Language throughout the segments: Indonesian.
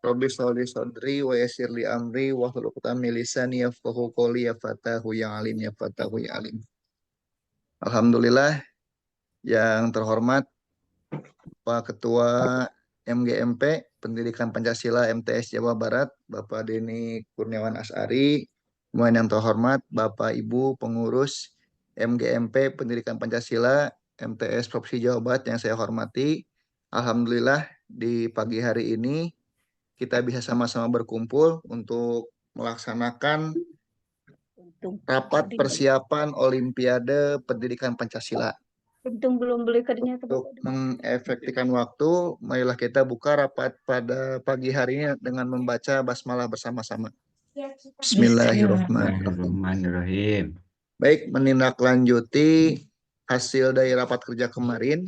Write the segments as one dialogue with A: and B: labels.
A: Rabbi sholli sadri wa yassir li amri wa hlul 'uqdatam min lisani yafqahu qawli ya fatahu ya alim ya fatahu ya alim. Alhamdulillah yang terhormat Pak Ketua MGMP Pendidikan Pancasila MTS Jawa Barat, Bapak Denny Kurniawan Asari. Kemudian yang terhormat Bapak Ibu pengurus MGMP Pendidikan Pancasila MTS Provinsi Jawa Barat yang saya hormati. Alhamdulillah di pagi hari ini kita bisa sama-sama berkumpul untuk melaksanakan rapat persiapan Olimpiade Pendidikan Pancasila.
B: Untung belum beli kerja.
A: Untuk mengefektifkan waktu, marilah kita buka rapat pada pagi hari ini dengan membaca basmalah bersama-sama. Bismillahirrahmanirrahim. Baik, menindaklanjuti hasil dari rapat kerja kemarin,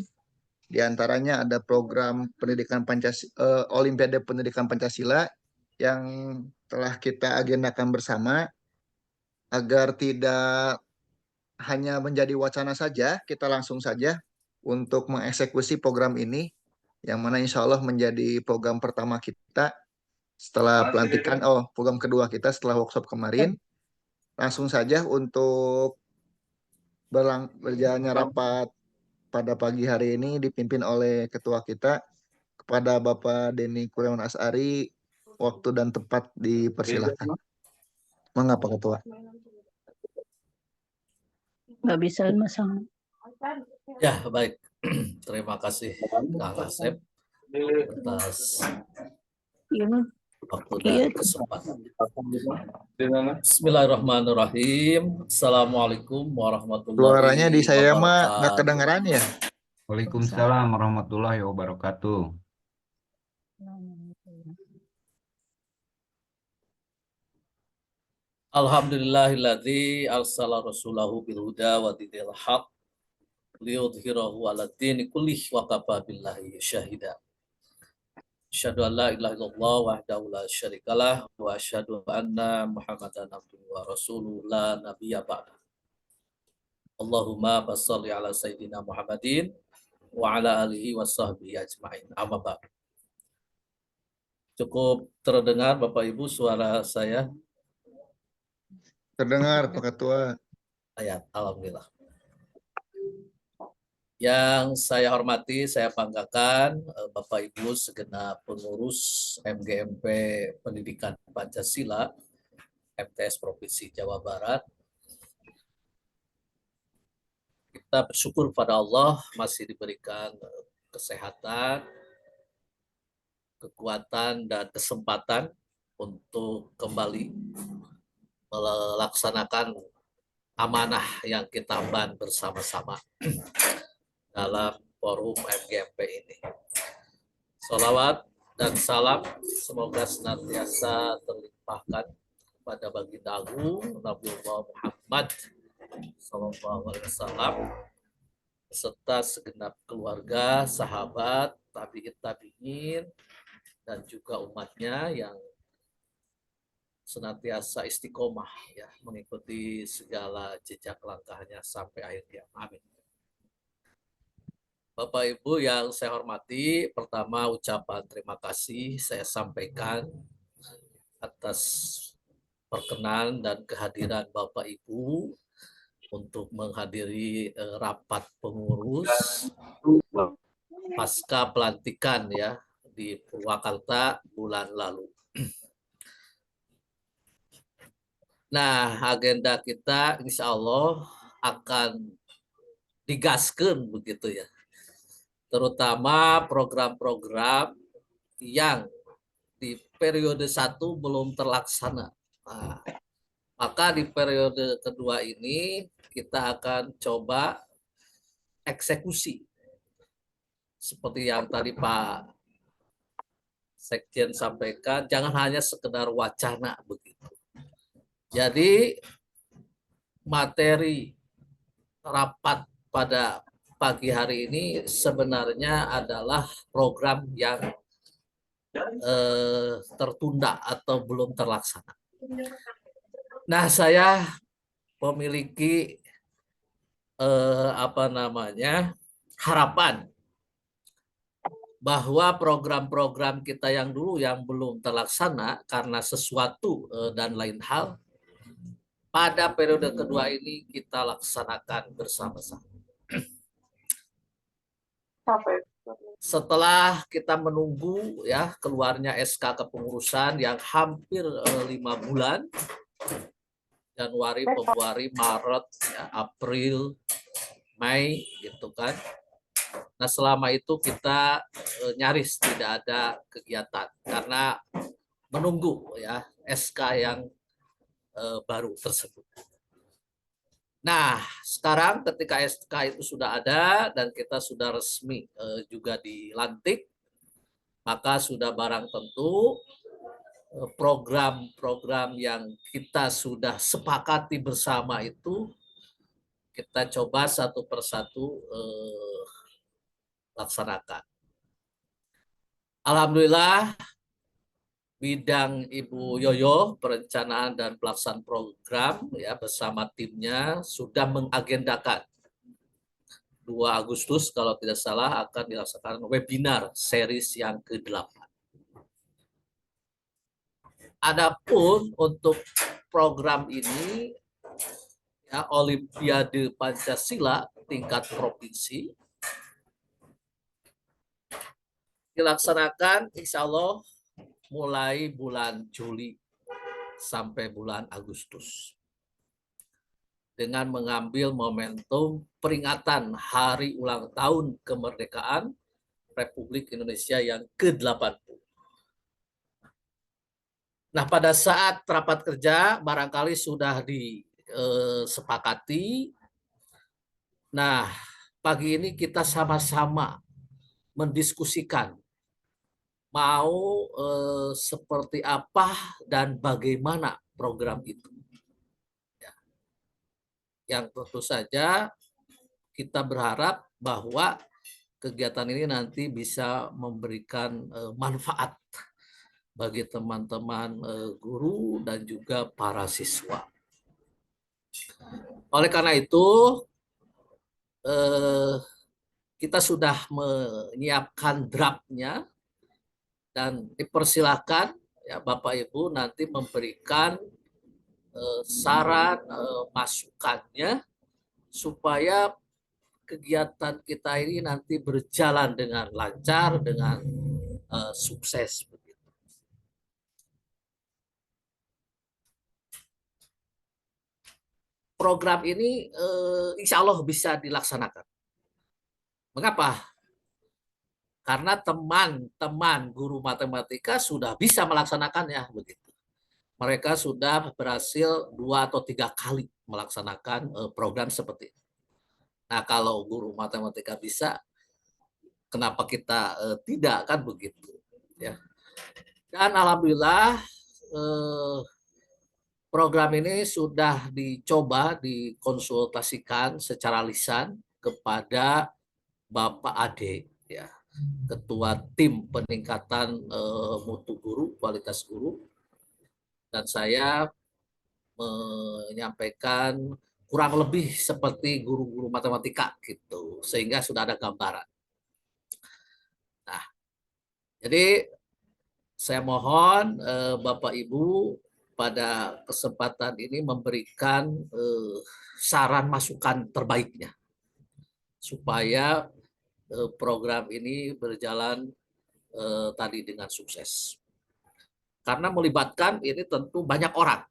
A: di antaranya ada program pendidikan Pancasila, Olimpiade Pendidikan Pancasila yang telah kita agendakan bersama agar tidak hanya menjadi wacana saja, kita langsung saja untuk mengeksekusi program ini, yang mana insya Allah menjadi program pertama kita setelah pelantikan, program kedua kita setelah workshop kemarin. Langsung saja untuk berjalannya rapat pada pagi hari ini dipimpin oleh ketua kita, kepada Bapak Denny Kurniawan Asari, waktu dan tempat dipersilahkan. Mengapa ketua?
B: Nggak bisa masang.
C: Ya, baik. Terima kasih Kang Asep atas waktu dan kesempatan. Bismillahirrahmanirrahim. Assalamualaikum warahmatullahi wabarakatuh.
A: Suaranya di saya mah nggak kedengeran ya?
D: Waalaikumsalam warahmatullahi wabarakatuh.
C: Alhamdulillahilladzi arsala rasulahu bil huda wa dinil haq liyudhhirahu 'ala dini kullih wa kafa billahi syahida. Asyhadu an la ilaha illallah wahdahu la syarikalah wa asyhadu anna Muhammadan abduhu wa rasuluhu la nabiyya ba'da. Allahumma bashalli ala sayyidina Muhammadin wa ala alihi wa sahbihi ajma'in. Amma ba'd. Cukup terdengar Bapak Ibu suara saya?
A: Terdengar Pak Ketua.
C: Ayat, alhamdulillah. Yang saya hormati, saya banggakan Bapak Ibu segenap pengurus MGMP Pendidikan Pancasila MTS Provinsi Jawa Barat. Kita bersyukur pada Allah masih diberikan kesehatan, kekuatan, dan kesempatan untuk kembali melaksanakan amanah yang kita emban bersama-sama dalam forum MGMP ini. Salawat dan salam semoga senantiasa terlimpahkan kepada baginda agung Nabiullah Muhammad SAW serta segenap keluarga, sahabat, tabi'in, dan juga umatnya yang senantiasa istiqomah ya mengikuti segala jejak langkahnya sampai akhir kiamat. Amin. Bapak Ibu yang saya hormati, pertama ucapan terima kasih saya sampaikan atas perkenan dan kehadiran Bapak Ibu untuk menghadiri rapat pengurus pasca pelantikan ya di Purwakarta bulan lalu. Nah, agenda kita insya Allah akan digaskan begitu ya. Terutama program-program yang di periode 1 belum terlaksana. Nah, maka di periode kedua ini kita akan coba eksekusi. Seperti yang tadi Pak Sekjen sampaikan, jangan hanya sekedar wacana begitu. Jadi materi rapat pada pagi hari ini sebenarnya adalah program yang tertunda atau belum terlaksana. Nah, saya memiliki harapan bahwa program-program kita yang dulu yang belum terlaksana karena sesuatu dan lain hal, pada periode kedua ini kita laksanakan bersama-sama. Setelah kita menunggu ya keluarnya SK kepengurusan yang hampir 5 bulan, Januari, Februari, Maret, ya, April, Mei, gitu kan. Nah, selama itu kita nyaris tidak ada kegiatan karena menunggu ya SK yang baru tersebut. Nah, sekarang ketika SK itu sudah ada dan kita sudah resmi juga dilantik, maka sudah barang tentu program-program yang kita sudah sepakati bersama itu kita coba satu persatu laksanakan. Alhamdulillah, bidang Ibu Yoyo perencanaan dan pelaksanaan program ya bersama timnya sudah mengagendakan 2 Agustus kalau tidak salah akan dilaksanakan webinar series yang ke-8. Adapun untuk program ini ya Olimpiade Pancasila tingkat provinsi dilaksanakan insya Allah mulai bulan Juli sampai bulan Agustus dengan mengambil momentum peringatan Hari Ulang Tahun Kemerdekaan Republik Indonesia yang ke-80. Nah, pada saat rapat kerja barangkali sudah disepakati. Nah, pagi ini kita sama-sama mendiskusikan mau seperti apa dan bagaimana program itu. Ya. Yang tentu saja kita berharap bahwa kegiatan ini nanti bisa memberikan manfaat bagi teman-teman guru dan juga para siswa. Oleh karena itu, kita sudah menyiapkan draftnya dan dipersilakan ya Bapak Ibu nanti memberikan saran masukannya supaya kegiatan kita ini nanti berjalan dengan lancar, dengan sukses. Program ini insya Allah bisa dilaksanakan. Mengapa? Karena teman-teman guru matematika sudah bisa melaksanakannya begitu. Mereka sudah berhasil 2 atau 3 kali melaksanakan program seperti ini. Nah, kalau guru matematika bisa, kenapa kita tidak kan begitu? Ya. Dan alhamdulillah program ini sudah dicoba dikonsultasikan secara lisan kepada Bapak Ade, ya, Ketua Tim Peningkatan Mutu Guru, Kualitas Guru, dan saya menyampaikan kurang lebih seperti guru-guru matematika gitu, sehingga sudah ada gambaran. Nah, jadi saya mohon Bapak Ibu pada kesempatan ini memberikan saran masukan terbaiknya supaya program ini berjalan tadi dengan sukses. Karena melibatkan ini tentu banyak orang.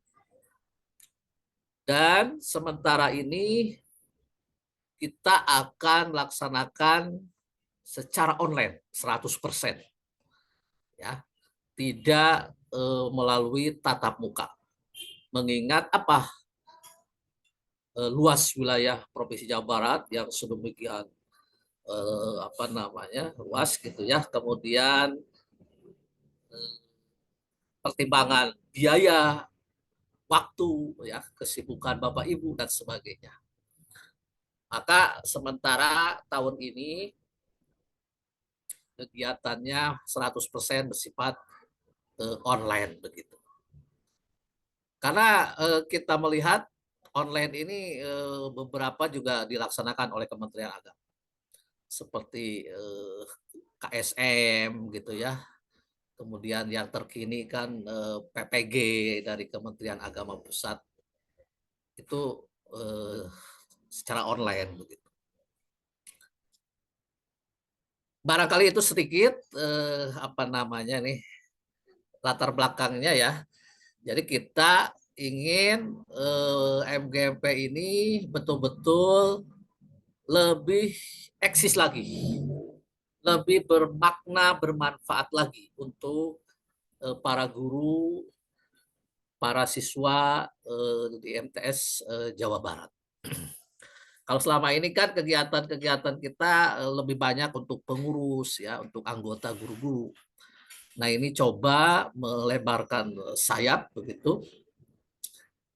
C: Dan sementara ini kita akan laksanakan secara online 100%. Ya. Tidak melalui tatap muka. Mengingat apa? Luas wilayah Provinsi Jawa Barat yang sedemikian luas gitu ya. Kemudian pertimbangan biaya, waktu, ya, kesibukan Bapak Ibu dan sebagainya. Maka sementara tahun ini kegiatannya 100% bersifat online begitu. Karena kita melihat online ini beberapa juga dilaksanakan oleh Kementerian Agama. Seperti KSM gitu ya. Kemudian yang terkini kan PPG dari Kementerian Agama Pusat itu secara online begitu. Barangkali itu sedikit apa namanya nih latar belakangnya ya. Jadi kita ingin MGMP ini betul-betul lebih eksis lagi, lebih bermakna, bermanfaat lagi untuk para guru, para siswa di MTS Jawa Barat. Kalau selama ini kan kegiatan-kegiatan kita lebih banyak untuk pengurus ya, untuk anggota guru-guru. Nah, ini coba melebarkan sayap begitu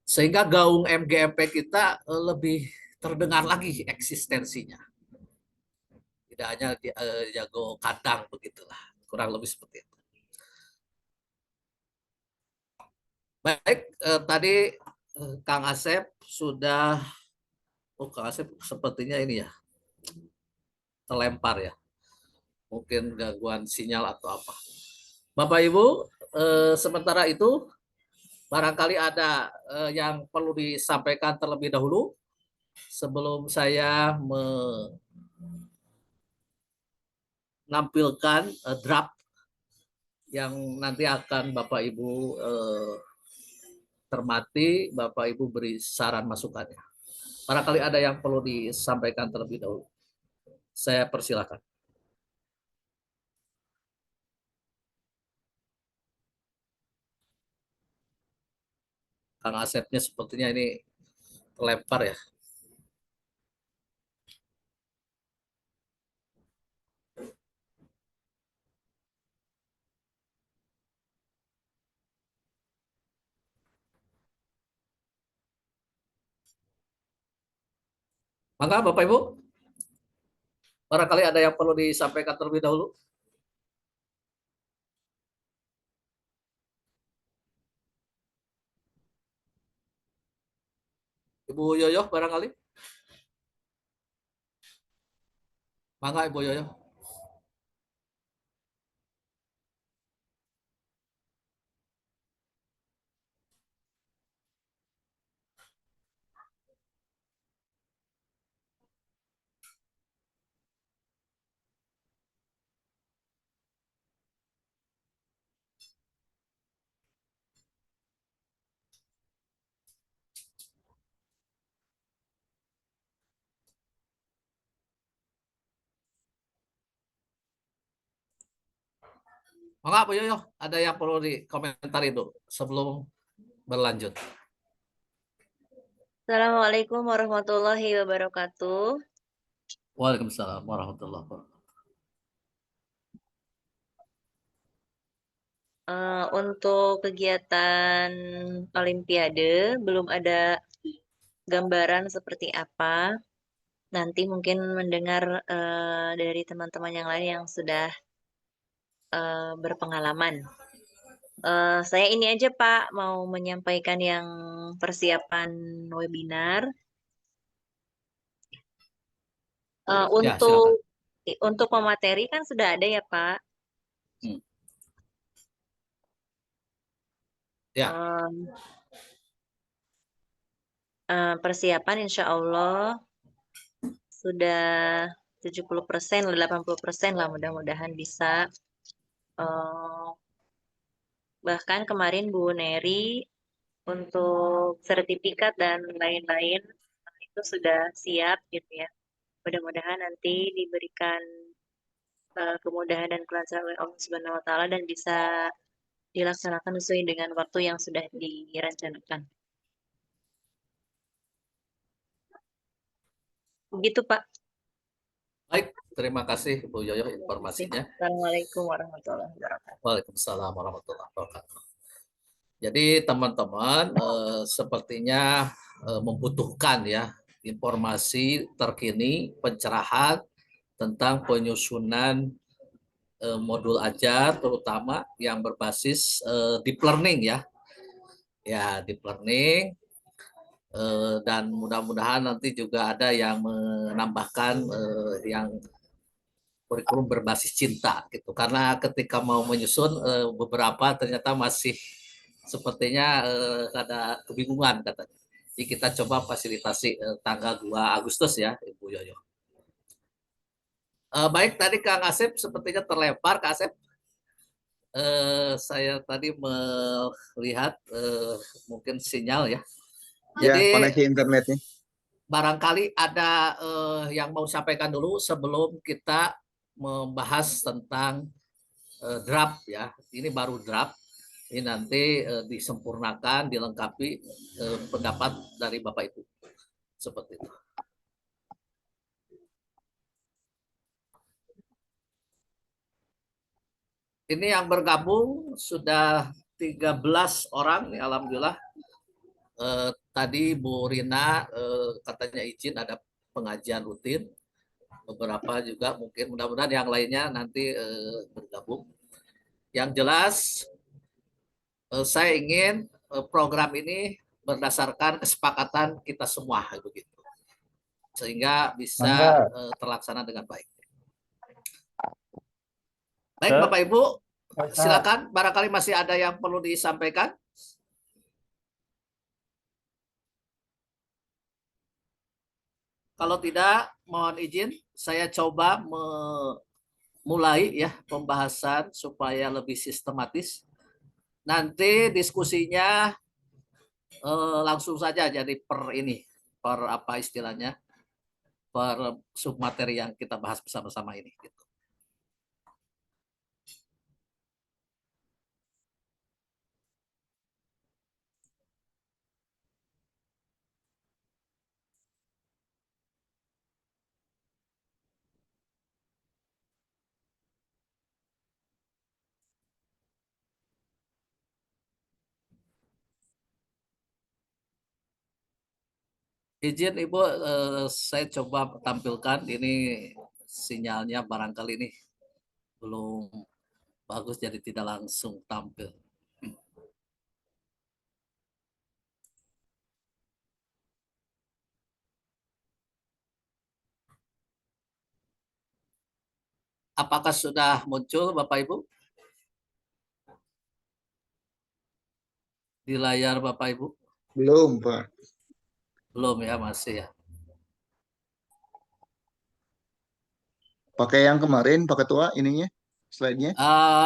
C: sehingga gaung MGMP kita lebih terdengar lagi eksistensinya. Tidak hanya jago kandang begitulah, kurang lebih seperti itu. Baik, tadi Kang Asep sudah, Kang Asep sepertinya ini ya, terlempar ya, mungkin gangguan sinyal atau apa. Bapak Ibu, sementara itu barangkali ada yang perlu disampaikan terlebih dahulu sebelum saya menampilkan draft yang nanti akan Bapak Ibu cermati, Bapak Ibu beri saran masukannya. Barangkali ada yang perlu disampaikan terlebih dahulu. Saya persilakan. Kang Asepnya sepertinya ini terlempar ya. Maka Bapak Ibu, barangkali ada yang perlu disampaikan terlebih dahulu. Ibu Yoyo barangkali. Mangga Ibu Yoyo. Mangga Bu Yoyo, ada yang perlu dikomentari dulu sebelum berlanjut.
B: Assalamualaikum warahmatullahi wabarakatuh.
C: Waalaikumsalam warahmatullahi wabarakatuh.
B: Untuk kegiatan Olimpiade belum ada gambaran seperti apa. Nanti mungkin mendengar dari teman-teman yang lain yang sudah berpengalaman. Saya ini aja Pak mau menyampaikan yang persiapan webinar.
C: Ya,
B: Untuk
C: silakan.
B: pemateri kan sudah ada ya Pak.
C: Ya.
B: Persiapan insya Allah sudah 70%, 80% lah mudah-mudahan bisa. Bahkan kemarin Bu Neri untuk sertifikat dan lain-lain itu sudah siap gitu ya. Mudah-mudahan nanti diberikan kemudahan dan kelancaran oleh Allah Subhanahu wa taala dan bisa dilaksanakan sesuai dengan waktu yang sudah direncanakan. Begitu Pak.
C: Baik, terima kasih Bu Yoyo informasinya.
B: Assalamualaikum warahmatullahi wabarakatuh.
C: Waalaikumsalam warahmatullahi wabarakatuh. Jadi teman-teman sepertinya membutuhkan ya informasi terkini, pencerahan tentang penyusunan modul ajar terutama yang berbasis deep learning ya. Ya, deep learning dan mudah-mudahan nanti juga ada yang menambahkan yang kurikulum berbasis cinta gitu. Karena ketika mau menyusun beberapa ternyata masih sepertinya ada kebingungan katanya. Jadi kita coba fasilitasi tanggal 2 Agustus ya, Ibu Yoyo. Baik, tadi Kang Asep sepertinya terlempar. Kang Asep, saya tadi melihat mungkin sinyal ya.
A: Ya,
C: Jadi
A: koneksi internetnya.
C: barangkali ada yang mau sampaikan dulu sebelum kita membahas tentang draft ya. Ini baru draft. Ini nanti disempurnakan, dilengkapi pendapat dari Bapak Ibu. Seperti itu. Ini yang bergabung sudah 13 orang, ya, alhamdulillah. Tadi Bu Rina katanya izin ada pengajian rutin. Beberapa juga mungkin mudah-mudahan yang lainnya nanti bergabung. Yang jelas saya ingin program ini berdasarkan kesepakatan kita semua begitu. Sehingga bisa terlaksana dengan baik. Baik Bapak Ibu, silakan barangkali masih ada yang perlu disampaikan. Kalau tidak, mohon izin saya coba memulai ya pembahasan supaya lebih sistematis. Nanti diskusinya langsung saja jadi per apa istilahnya, per submateri yang kita bahas bersama-sama ini. Gitu. Izin Ibu, saya coba tampilkan ini sinyalnya barangkali ini belum bagus jadi tidak langsung tampil. Apakah sudah muncul Bapak Ibu? Di layar Bapak Ibu?
A: Belum, Pak.
C: Belum ya, masih ya.
A: Pakai yang kemarin, Pak Ketua, ininya, slide-nya.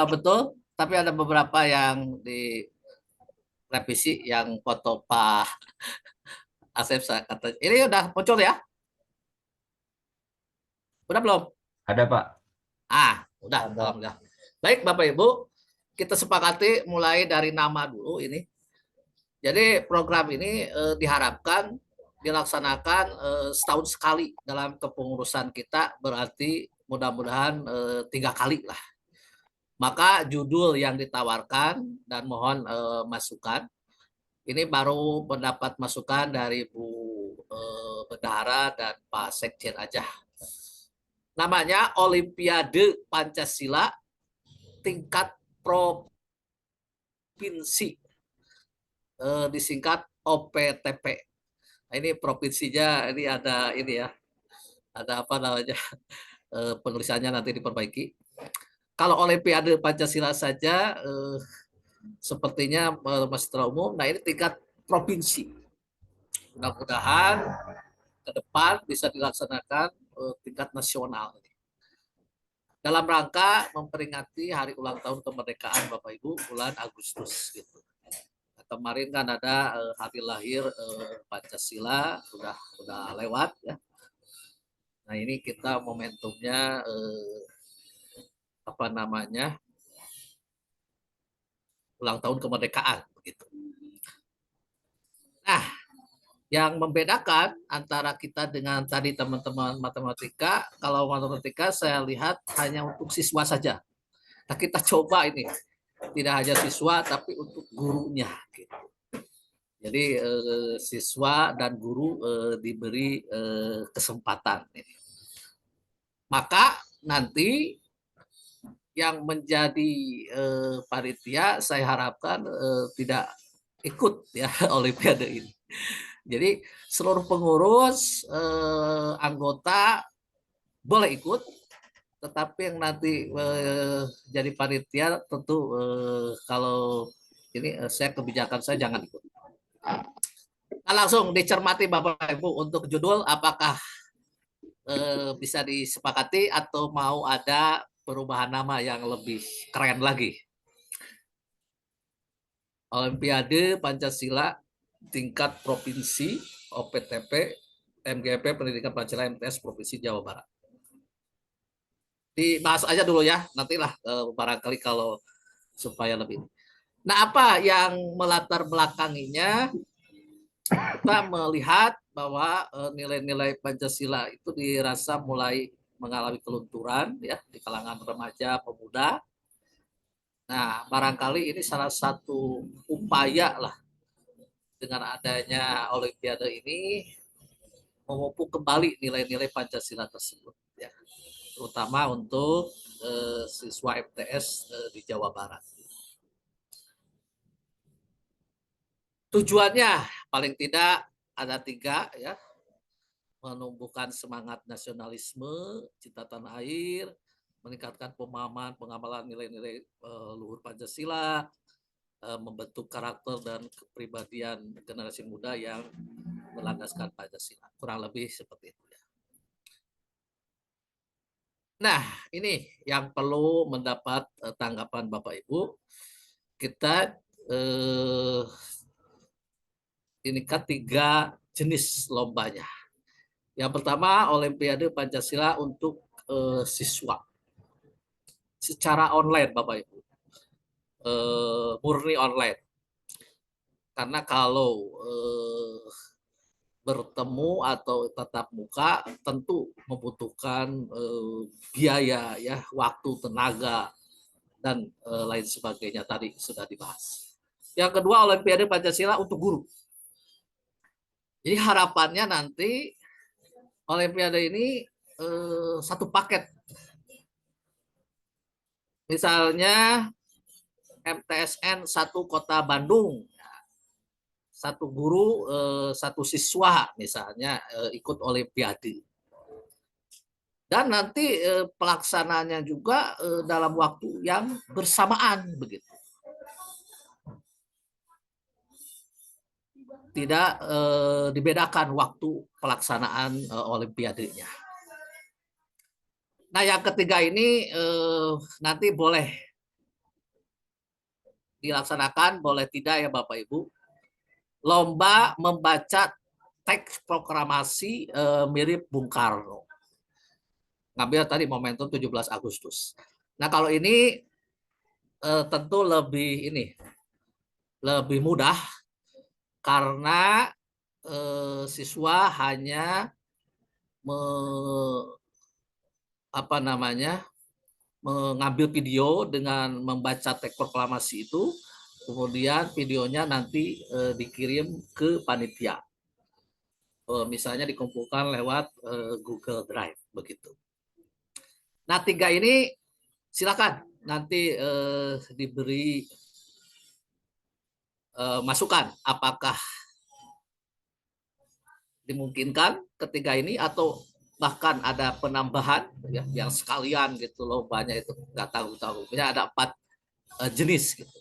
C: Betul, tapi ada beberapa yang direvisi yang foto Pak Asep saya kata. Ini udah muncul ya? Udah belum?
D: Ada, Pak.
C: Udah. Alhamdulillah. Baik Bapak Ibu, kita sepakati mulai dari nama dulu ini. Jadi program ini diharapkan dilaksanakan setahun sekali dalam kepengurusan kita, berarti mudah-mudahan 3 kali lah. Maka judul yang ditawarkan dan mohon masukan, ini baru mendapat masukan dari Bu Bendahara dan Pak Sekjen aja. Namanya Olimpiade Pancasila tingkat provinsi, disingkat OPTP. Nah, ini provinsinya ini ada ini ya, ada apa namanya penulisannya nanti diperbaiki. Kalau Olimpiade Pancasila saja sepertinya secara umum, nah ini tingkat provinsi. Mudah-mudahan ke depan bisa dilaksanakan tingkat nasional. Dalam rangka memperingati hari ulang tahun kemerdekaan Bapak Ibu bulan Agustus gitu. Nah, kemarin kan ada hari lahir Pancasila sudah lewat ya. Nah ini kita momentumnya apa namanya ulang tahun kemerdekaan begitu. Nah, yang membedakan antara kita dengan tadi teman-teman matematika, kalau matematika saya lihat hanya untuk siswa saja. Nah, kita coba ini tidak hanya siswa tapi untuk gurunya. Gitu. Jadi siswa dan guru diberi kesempatan. Maka nanti yang menjadi panitia saya harapkan tidak ikut ya Olimpiade ini. Jadi seluruh pengurus anggota boleh ikut, tetapi yang nanti jadi panitia tentu kalau ini saya kebijakan saya jangan ikut. Nah, langsung dicermati Bapak Ibu untuk judul apakah bisa disepakati atau mau ada perubahan nama yang lebih keren lagi. Olimpiade Pancasila tingkat provinsi OPTP MGP Pendidikan Pancasila MTS Provinsi Jawa Barat. Dibahas aja dulu ya, nantilah barangkali kalau supaya lebih. Nah, apa yang melatar belakanginya? Kita melihat bahwa nilai-nilai Pancasila itu dirasa mulai mengalami kelunturan ya di kalangan remaja, pemuda. Nah, barangkali ini salah satu upaya lah dengan adanya Olimpiade ini memupuk kembali nilai-nilai Pancasila tersebut ya, terutama untuk siswa MTS di Jawa Barat. Tujuannya paling tidak ada 3 ya, menumbuhkan semangat nasionalisme, cinta tanah air, meningkatkan pemahaman pengamalan nilai-nilai luhur Pancasila, membentuk karakter dan kepribadian generasi muda yang berlandaskan Pancasila. Kurang lebih seperti itu ya. Nah, ini yang perlu mendapat tanggapan Bapak Ibu. Kita ini kan 3 jenis lombanya. Yang pertama Olimpiade Pancasila untuk siswa secara online Bapak Ibu, murni online. Karena kalau bertemu atau tatap muka tentu membutuhkan biaya ya, waktu, tenaga dan lain sebagainya tadi sudah dibahas. Yang kedua Olimpiade Pancasila untuk guru. Jadi harapannya nanti Olimpiade ini satu paket. Misalnya MTSN 1 Kota Bandung, 1 guru 1 siswa misalnya ikut Olimpiade. Dan nanti pelaksanaannya juga dalam waktu yang bersamaan begitu. Tidak dibedakan waktu pelaksanaan Olimpiadenya. Nah, yang ketiga ini nanti boleh dilaksanakan, boleh tidak ya Bapak Ibu. Lomba membaca teks proklamasi mirip Bung Karno. Ngambil tadi momentum 17 Agustus. Nah, kalau ini tentu lebih mudah karena siswa hanya mengambil video dengan membaca teks proklamasi itu, kemudian videonya nanti dikirim ke panitia. Misalnya dikumpulkan lewat Google Drive begitu. Nah, 3 ini silakan nanti diberi masukan apakah dimungkinkan ketiga ini atau bahkan ada penambahan ya, yang sekalian gitu lombanya itu nggak tahu-tahu. Misalnya ada 4 jenis gitu.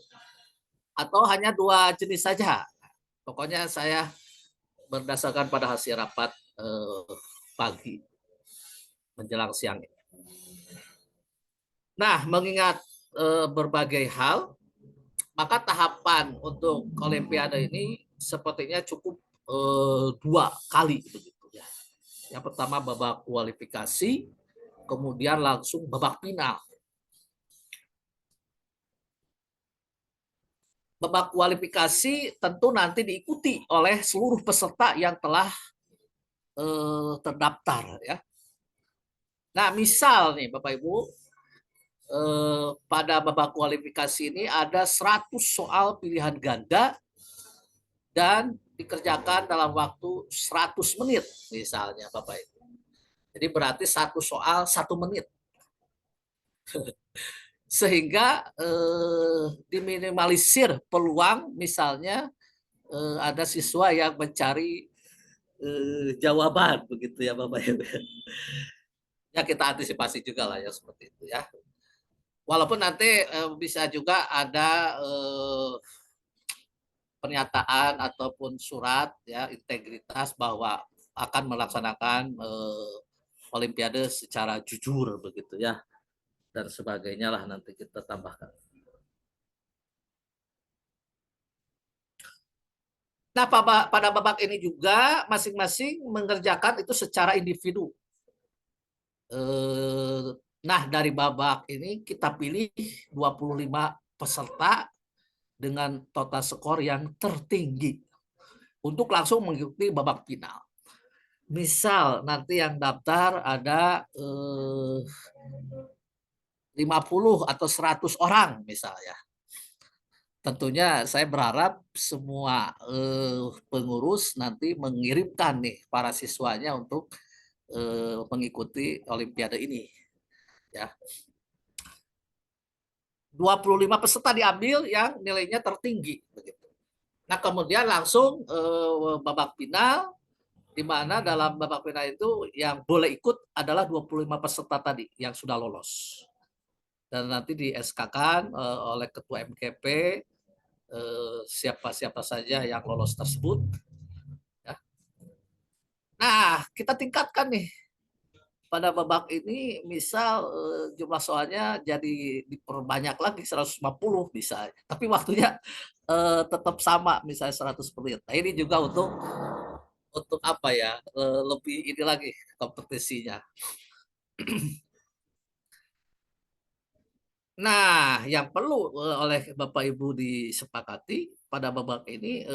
C: Atau hanya 2 jenis saja. Pokoknya saya berdasarkan pada hasil rapat pagi menjelang siang. Nah, mengingat berbagai hal, maka tahapan untuk Olimpiade ini sepertinya cukup 2 kali begitu ya. Yang pertama babak kualifikasi, kemudian langsung babak final. Babak kualifikasi tentu nanti diikuti oleh seluruh peserta yang telah terdaftar ya. Nah, misal nih Bapak Ibu, pada babak kualifikasi ini ada 100 soal pilihan ganda dan dikerjakan dalam waktu 100 menit misalnya Bapak Ibu. Jadi berarti 1 soal 1 menit. Sehingga diminimalisir peluang misalnya ada siswa yang mencari jawaban begitu ya Bapak Ibu. Ya kita antisipasi juga lah ya seperti itu ya. Walaupun nanti bisa juga ada pernyataan ataupun surat ya integritas bahwa akan melaksanakan Olimpiade secara jujur begitu ya dan sebagainya lah nanti kita tambahkan. Nah, pada babak ini juga masing-masing mengerjakan itu secara individu. Nah, dari babak ini kita pilih 25 peserta dengan total skor yang tertinggi untuk langsung mengikuti babak final. Misal nanti yang daftar ada 50 atau 100 orang misalnya. Tentunya saya berharap semua pengurus nanti mengirimkan nih para siswanya untuk mengikuti Olimpiade ini. Ya. 25 peserta diambil yang nilainya tertinggi. Begitu. Nah kemudian langsung babak final, di mana dalam babak final itu yang boleh ikut adalah 25 peserta tadi yang sudah lolos. Dan nanti di SK-kan oleh Ketua MKP siapa-siapa saja yang lolos tersebut. Ya. Nah, kita tingkatkan nih pada babak ini, misal jumlah soalnya jadi diperbanyak lagi 150 bisa, tapi waktunya tetap sama misalnya 100 menit. Nah, ini juga untuk apa ya, lebih ini lagi kompetisinya. Nah, yang perlu oleh Bapak Ibu disepakati pada babak ini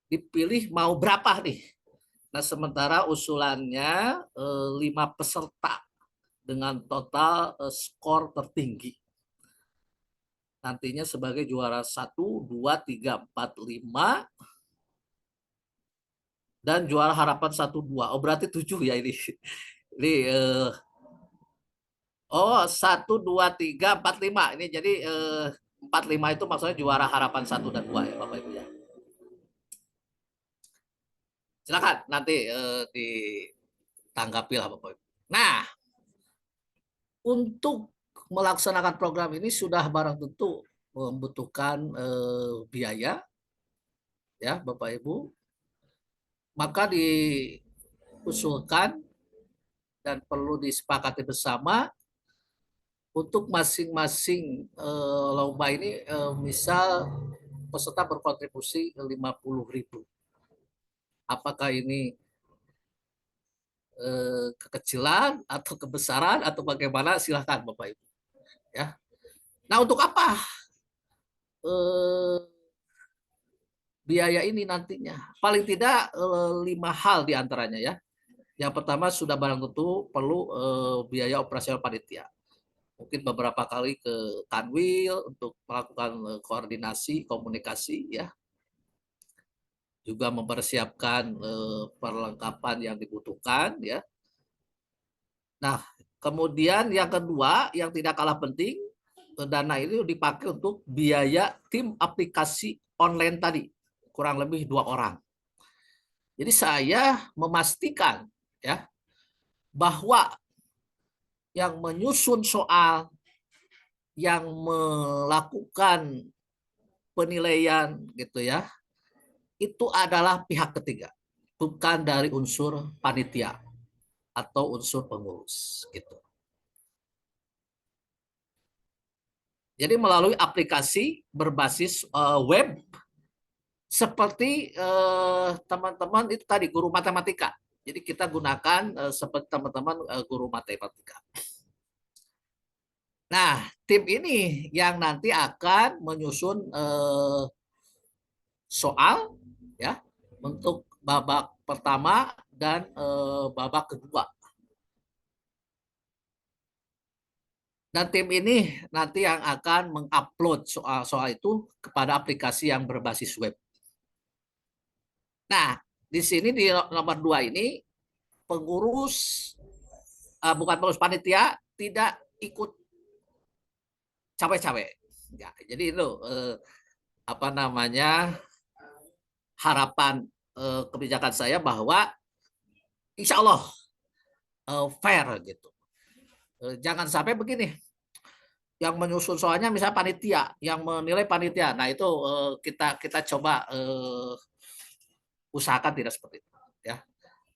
C: dipilih mau berapa nih. Nah, sementara usulannya 5 peserta dengan total skor tertinggi. Nantinya sebagai juara 1, 2, 3, 4, 5 dan juara harapan 1, 2. Oh, berarti 7 ya ini. Ini 1, 2, 3, 4, 5. Ini jadi 4, 5 itu maksudnya juara harapan 1 dan 2 ya Bapak Ibu ya. Silakan nanti ditanggapi lah Bapak Ibu. Nah, untuk melaksanakan program ini sudah barang tentu membutuhkan biaya ya Bapak Ibu. Maka diusulkan dan perlu disepakati bersama untuk masing-masing lomba ini misal peserta berkontribusi 50.000. Apakah ini kekecilan atau kebesaran atau bagaimana, silahkan Bapak Ibu ya. Nah, untuk apa biaya ini nantinya? Paling tidak 5 hal diantaranya ya. Yang pertama sudah barang tentu perlu biaya operasional panitia. Mungkin beberapa kali ke Kanwil untuk melakukan koordinasi, komunikasi ya. Juga mempersiapkan perlengkapan yang dibutuhkan ya. Nah, kemudian yang kedua yang tidak kalah penting, dana ini dipakai untuk biaya tim aplikasi online tadi, kurang lebih 2 orang. Jadi saya memastikan ya bahwa yang menyusun soal, yang melakukan penilaian gitu ya, itu adalah pihak ketiga, bukan dari unsur panitia atau unsur pengurus gitu. Jadi melalui aplikasi berbasis web seperti teman-teman itu tadi guru matematika. Jadi kita gunakan seperti teman-teman guru matematika. Nah, tim ini yang nanti akan menyusun soal ya untuk babak pertama dan babak kedua. Dan tim ini nanti yang akan mengupload soal-soal itu kepada aplikasi yang berbasis web. Nah, di sini di nomor 2 ini pengurus bukan pengurus panitia tidak ikut cawe-cawe. Ya, jadi itu apa namanya harapan kebijakan saya bahwa insya Allah
E: fair gitu. Jangan sampai begini, yang menyusun soalnya misalnya panitia, yang menilai panitia. Nah itu kita coba usahakan tidak seperti itu. Ya.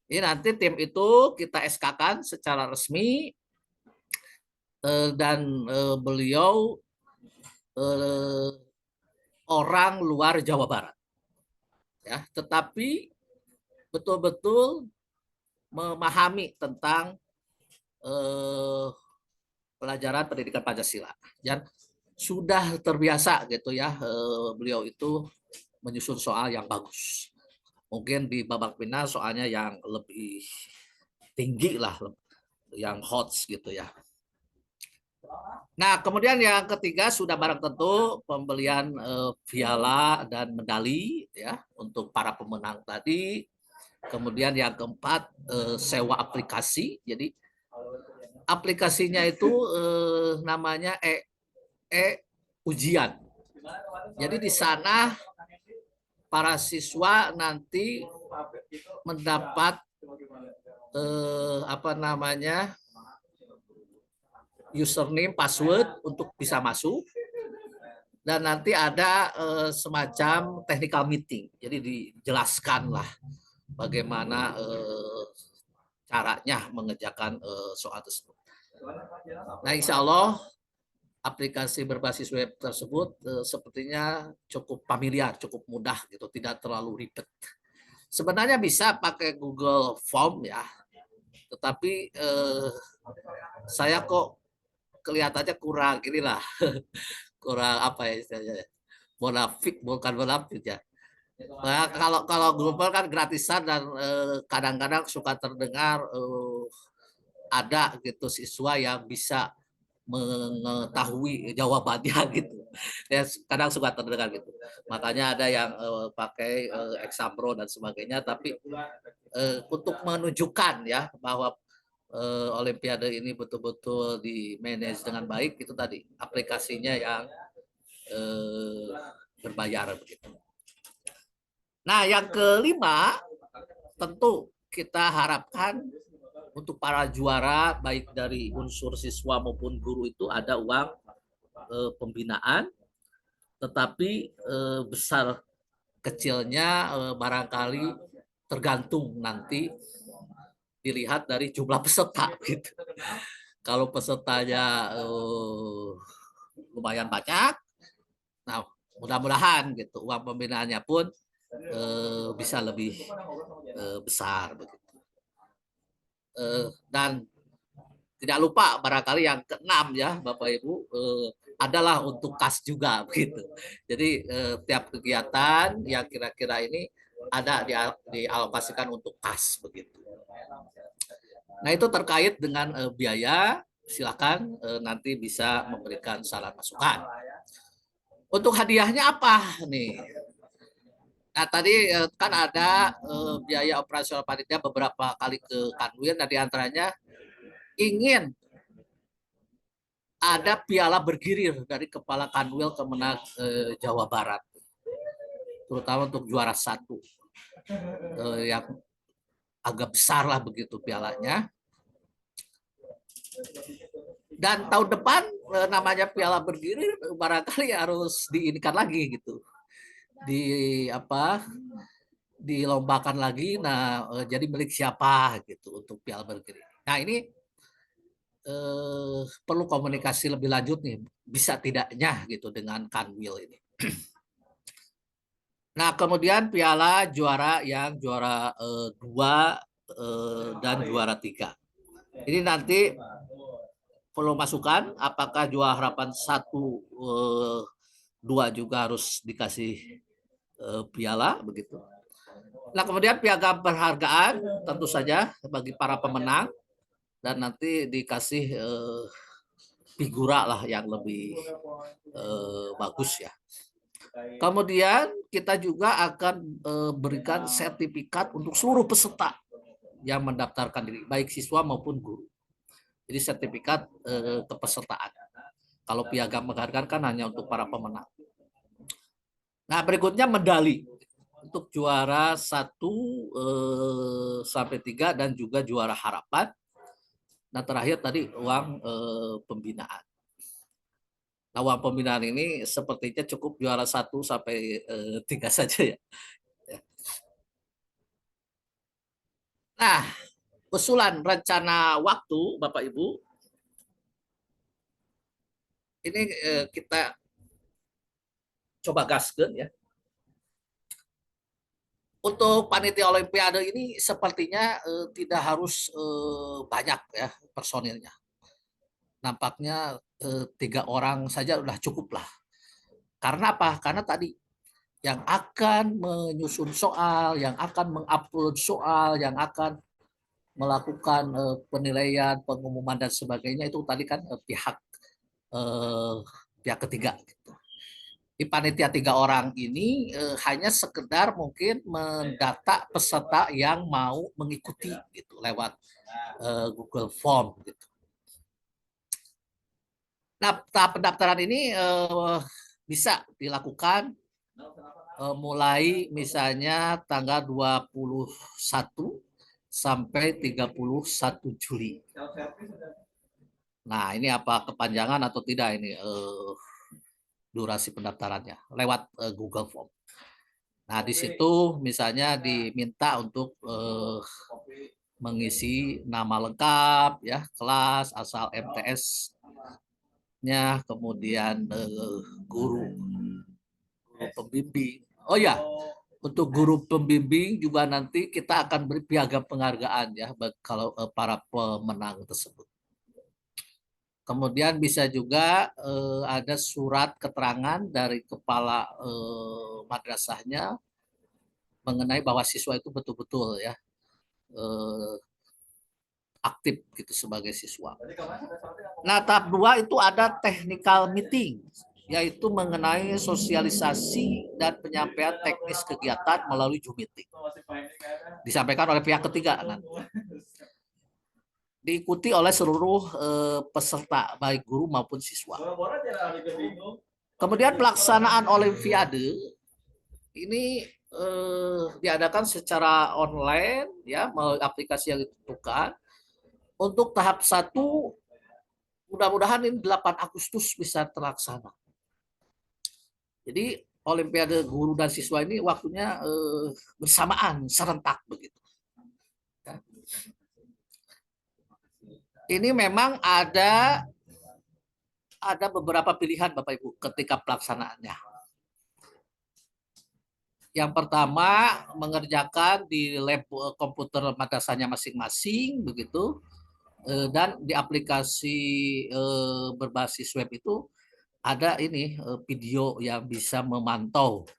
E: Ini nanti tim itu kita SK-kan secara resmi dan beliau orang luar Jawa Barat. Ya, tetapi betul-betul memahami tentang pelajaran pendidikan Pancasila dan sudah terbiasa gitu ya beliau itu menyusun soal yang bagus. Mungkin di babak final soalnya yang lebih tinggi lah, yang hot gitu ya. Nah, kemudian yang ketiga sudah barang tentu pembelian piala dan medali ya untuk para pemenang tadi. Kemudian yang keempat sewa aplikasi. Jadi aplikasinya itu namanya ujian. Jadi di sana para siswa nanti mendapat username, password untuk bisa masuk, dan nanti ada semacam technical meeting. Jadi dijelaskan lah bagaimana caranya mengerjakan soal tersebut. Nah, insya Allah aplikasi berbasis web tersebut sepertinya cukup familiar, cukup mudah gitu, tidak terlalu ribet. Sebenarnya bisa pakai Google Form ya, tetapi saya kok kelihatannya kurang inilah, kurang apa ya istilahnya, bonafik, bukan bonafik ya. Nah, kalau Google kan gratisan dan kadang-kadang suka terdengar ada gitu siswa yang bisa mengetahui jawabannya gitu. Ya kadang suka terdengar gitu. Makanya ada yang pakai Exambro dan sebagainya, tapi untuk menunjukkan ya bahwa Olimpiade ini betul-betul di manage dengan baik, itu tadi aplikasinya yang berbayar begitu. Nah, yang kelima tentu kita harapkan untuk para juara baik dari unsur siswa maupun guru itu ada uang pembinaan, tetapi besar kecilnya barangkali tergantung nanti dilihat dari jumlah peserta gitu. Kalau pesertanya lumayan banyak, nah mudah-mudahan gitu uang pembinaannya pun bisa lebih besar begitu. Dan tidak lupa barangkali yang keenam ya Bapak Ibu adalah untuk kas juga begitu. Jadi tiap kegiatan yang kira-kira ini ada dialokasikan untuk kas begitu. Nah itu terkait dengan biaya, silakan nanti bisa memberikan saran masukan. Untuk hadiahnya apa nih? Nah tadi kan ada biaya operasional panitia beberapa kali ke Kanwil, nah diantaranya ingin ada piala bergilir dari Kepala Kanwil Kemenang Jawa Barat, terutama untuk juara 1 yang agak besar lah begitu pialanya. Dan tahun depan namanya piala bergilir barangkali harus diinikan lagi gitu, dilombakan lagi. Nah jadi milik siapa gitu untuk piala bergilir. Nah ini perlu komunikasi lebih lanjut nih, bisa tidaknya gitu dengan Kanwil ini. Nah kemudian piala juara yang juara 2 dan juara 3 ini nanti perlu masukan apakah juara harapan 1, 2 juga harus dikasih piala begitu. Nah kemudian piagam penghargaan tentu saja bagi para pemenang, dan nanti dikasih figura lah yang lebih bagus ya. Kemudian kita juga akan berikan sertifikat untuk seluruh peserta yang mendaftarkan diri, baik siswa maupun guru. Jadi sertifikat kepesertaan. Kalau piagam penghargaan kan hanya untuk para pemenang. Nah berikutnya medali untuk juara 1 sampai 3 dan juga juara harapan. Nah, terakhir tadi uang pembinaan. Nah, uang pembinaan ini sepertinya cukup juara 1 sampai 3 saja ya. Nah, usulan rencana waktu Bapak Ibu ini kita coba gaskan ya. Untuk panitia Olimpiade ini sepertinya tidak harus banyak ya personilnya. Nampaknya 3 orang saja sudah cukup lah. Karena apa? Karena tadi yang akan menyusun soal, yang akan mengupload soal, yang akan melakukan penilaian, pengumuman dan sebagainya itu tadi kan pihak ketiga. Gitu. Di panitia 3 orang ini hanya sekedar mungkin mendata peserta yang mau mengikuti gitu lewat Google Form gitu. Nah, tahap pendaftaran ini bisa dilakukan mulai misalnya tanggal 21 sampai 31 Juli. Nah, ini apa kepanjangan atau tidak ini durasi pendaftarannya lewat Google Form. Nah, di situ misalnya diminta untuk mengisi nama lengkap, ya, kelas, asal MTS-nya, kemudian guru pembimbing. Oh ya, untuk guru pembimbing juga nanti kita akan beri piagam penghargaan ya kalau para pemenang tersebut. Kemudian bisa juga ada surat keterangan dari kepala madrasahnya mengenai bahwa siswa itu betul-betul ya aktif gitu sebagai siswa. Nah, tahap 2 itu ada technical meeting, yaitu mengenai sosialisasi dan penyampaian teknis kegiatan melalui Zoom meeting. Disampaikan oleh pihak ketiga nanti. Diikuti oleh seluruh peserta, baik guru maupun siswa. Kemudian pelaksanaan Olimpiade ini diadakan secara online, ya, melalui aplikasi yang ditentukan. Untuk tahap 1, mudah-mudahan ini 8 Agustus bisa terlaksana. Jadi Olimpiade guru dan siswa ini waktunya bersamaan, serentak begitu. Ini memang ada beberapa pilihan Bapak Ibu ketika pelaksanaannya. Yang pertama, mengerjakan di lab komputer madrasahnya masing-masing begitu, dan di aplikasi berbasis web itu ada ini video yang bisa memantau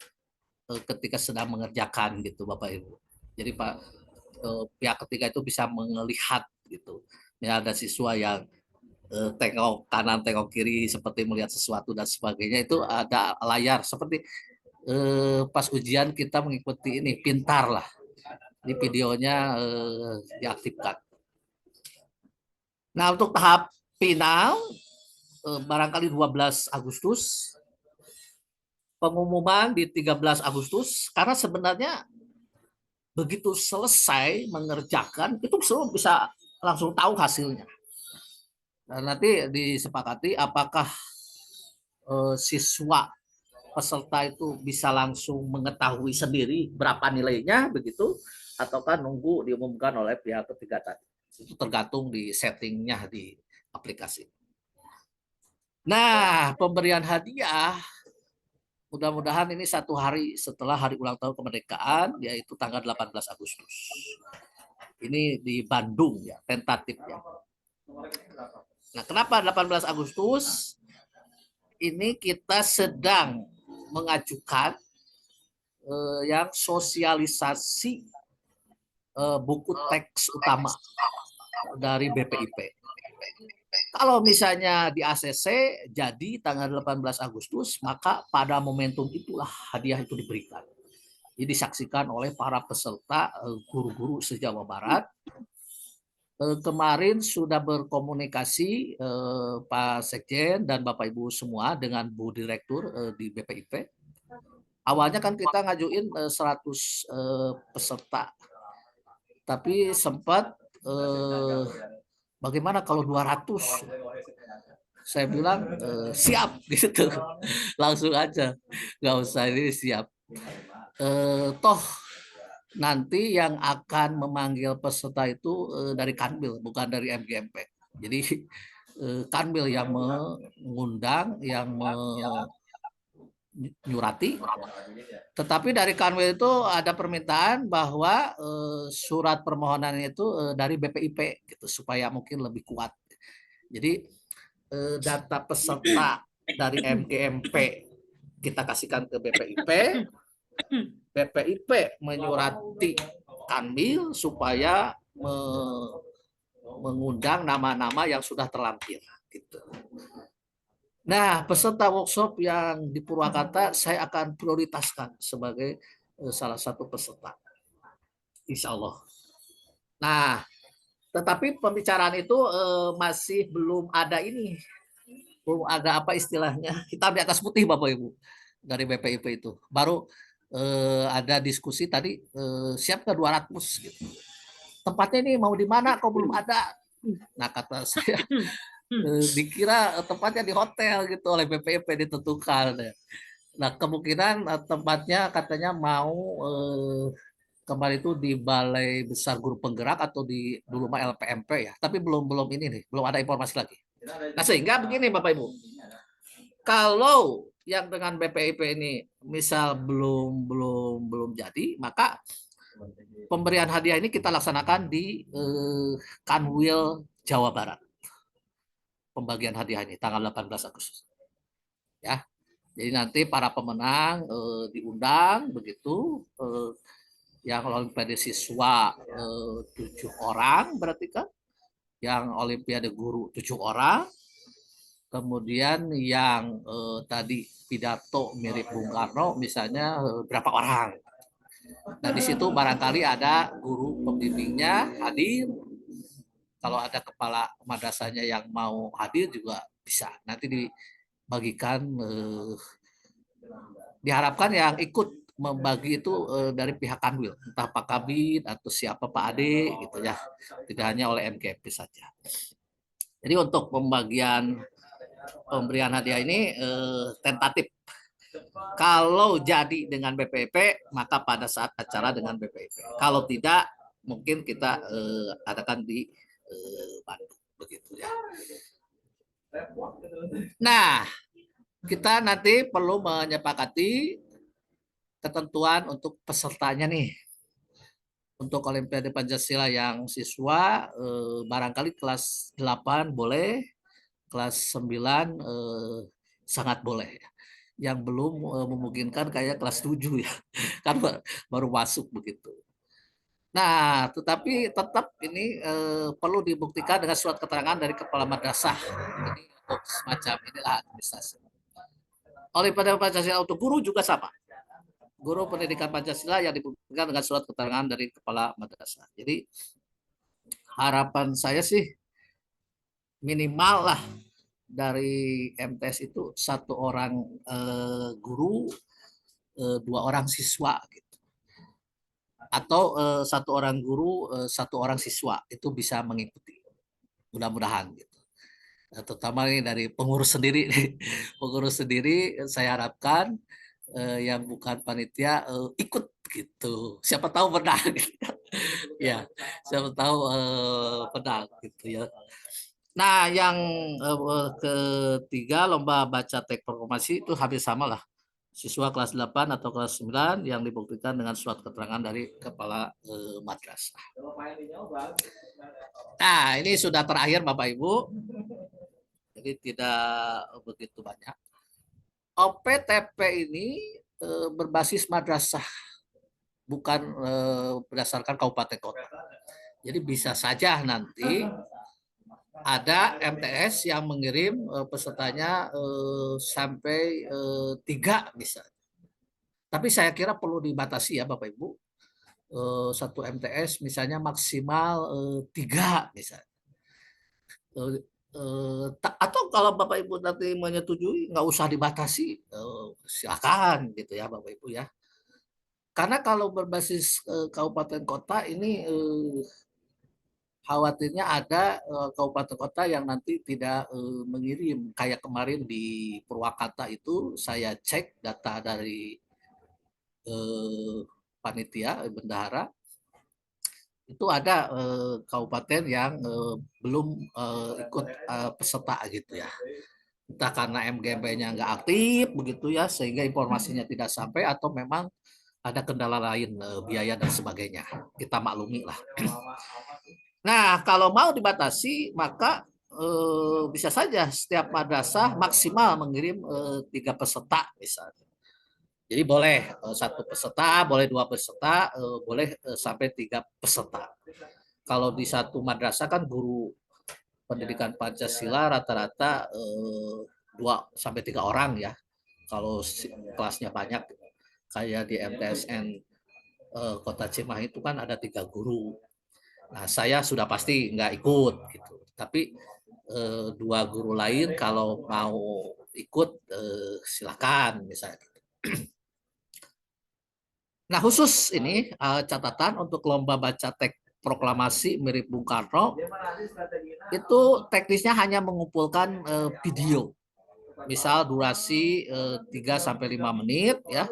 E: ketika sedang mengerjakan gitu Bapak Ibu. Jadi pihak ketiga itu bisa melihat gitu. Ya, ada siswa yang tengok kanan tengok kiri seperti melihat sesuatu dan sebagainya, itu ada layar seperti pas ujian kita mengikuti ini pintar lah. Di videonya diaktifkan. Nah, untuk tahap final barangkali 12 Agustus, pengumuman di 13 Agustus, karena sebenarnya begitu selesai mengerjakan itu semua bisa langsung tahu hasilnya. Dan nanti disepakati apakah siswa peserta itu bisa langsung mengetahui sendiri berapa nilainya begitu, ataukah nunggu diumumkan oleh pihak ketiga tadi. Itu tergantung di settingnya di aplikasi. Nah, pemberian hadiah mudah-mudahan ini 1 hari setelah hari ulang tahun kemerdekaan, yaitu tanggal 18 Agustus. Ini di Bandung ya, tentatif ya. Nah, kenapa 18 Agustus? Ini kita sedang mengajukan yang sosialisasi buku teks utama dari BPIP. Kalau misalnya di ACC jadi tanggal 18 Agustus, maka pada momentum itulah hadiah itu diberikan. Jadi disaksikan oleh para peserta guru-guru se-Jawa Barat. Kemarin sudah berkomunikasi Pak Sekjen dan Bapak Ibu semua dengan Bu Direktur di BPIP. Awalnya kan kita ngajuin 100 peserta, tapi sempat Bagaimana kalau 200? Saya bilang siap gitu, langsung aja, nggak usah ini siap. Toh nanti yang akan memanggil peserta itu dari Kanwil, bukan dari MGMP. Jadi Kanwil yang mengundang, yang menyurati. Tetapi dari Kanwil itu ada permintaan bahwa surat permohonan itu dari BPIP gitu, supaya mungkin lebih kuat. Jadi data peserta dari MGMP kita kasihkan ke BPIP, BPIP menyurati Kanwil supaya mengundang nama-nama yang sudah terlampir gitu. Nah, peserta workshop yang di Purwakarta saya akan prioritaskan sebagai salah satu peserta, insya Allah. Nah, tetapi pembicaraan itu masih belum ada ini, belum ada apa istilahnya, hitam di atas putih Bapak Ibu dari BPIP itu. Baru ada diskusi tadi, siap ke 200 gitu. Tempatnya ini mau di mana kok belum ada. Nah, kata saya dikira tempatnya di hotel gitu oleh BPIP ditentukan. Nah, kemungkinan tempatnya katanya mau kemarin itu di Balai Besar Guru Penggerak atau di dulu mah LPMP ya, tapi belum ini nih, belum ada informasi lagi. Nah, sehingga begini Bapak Ibu, kalau yang dengan BPIP ini misal belum jadi, maka pemberian hadiah ini kita laksanakan di Kanwil Jawa Barat. Pembagian hadiah ini tanggal 18 Agustus. Ya. Jadi nanti para pemenang diundang begitu, yang olimpiade siswa 7 orang berarti kan, yang olimpiade guru 7 orang, kemudian yang tadi pidato mirip Bung Karno misalnya berapa orang. Nah di situ barangkali ada guru pembimbingnya hadir, kalau ada kepala madrasahnya yang mau hadir juga bisa. Nanti dibagikan, diharapkan yang ikut membagi itu dari pihak Kanwil, entah Pak Kabid atau siapa Pak Ade gitu ya, tidak hanya oleh MGMP saja. Jadi untuk pembagian pemberian hadiah ini tentatif. Kalau jadi dengan BPIP, maka pada saat acara dengan BPIP. Kalau tidak, mungkin kita adakan di Bandung begitu ya. Nah, kita nanti perlu menyepakati ketentuan untuk pesertanya nih. Untuk Olimpiade Pancasila yang siswa barangkali kelas 8 boleh, kelas 9 sangat boleh. Yang belum memungkinkan kayak kelas 7 ya. Kan baru masuk begitu. Nah, tetapi tetap ini perlu dibuktikan dengan surat keterangan dari kepala madrasah. Jadi untuk semacam inilah administrasi. Olimpiade Pancasila untuk guru juga sama. Guru pendidikan Pancasila yang dibuktikan dengan surat keterangan dari kepala madrasah. Jadi harapan saya sih minimal lah dari MTS itu 1 orang guru, 2 orang siswa gitu. Atau 1 orang guru, 1 orang siswa itu bisa mengikuti, mudah-mudahan gitu. Nah, terutama ini dari pengurus sendiri, pengurus sendiri saya harapkan yang bukan panitia ikut gitu. Siapa tahu menang, gitu. Ya, siapa tahu menang gitu ya. Nah, yang ketiga lomba baca teks proklamasi itu hampir sama lah. Siswa kelas 8 atau kelas 9 yang dibuktikan dengan surat keterangan dari kepala madrasah. Nah, ini sudah terakhir Bapak Ibu. Jadi tidak begitu banyak. OPTP ini berbasis madrasah, bukan berdasarkan kabupaten kota. Jadi bisa saja nanti ada MTS yang mengirim pesertanya sampai 3 misalnya. Tapi saya kira perlu dibatasi ya Bapak Ibu. 1 MTS misalnya maksimal 3 misalnya. Atau kalau Bapak Ibu nanti menyetujui nggak usah dibatasi, silakan gitu ya Bapak Ibu ya. Karena kalau berbasis kabupaten kota ini khawatirnya ada kabupaten kota yang nanti tidak mengirim. Kayak kemarin di Purwakarta itu saya cek data dari panitia bendahara, itu ada kabupaten yang belum ikut peserta gitu ya. Entah karena MGMP-nya nggak aktif begitu ya, sehingga informasinya tidak sampai, atau memang ada kendala lain, biaya dan sebagainya. Kita maklumi lah. Nah, kalau mau dibatasi, maka bisa saja setiap madrasah maksimal mengirim 3 peserta misalnya. Jadi boleh 1 peserta, boleh 2 peserta, boleh sampai 3 peserta. Kalau di satu madrasah kan guru pendidikan Pancasila rata-rata 2 sampai 3 orang ya. Kalau kelasnya banyak, kayak di MTSN Kota Cimahi itu kan ada 3 guru. Nah, saya sudah pasti nggak ikut gitu. Tapi 2 guru lain kalau mau ikut silakan misalnya. Nah, khusus ini catatan untuk lomba baca teks proklamasi mirip Bung Karno, itu teknisnya hanya mengumpulkan video. Misal durasi 3-5 menit ya,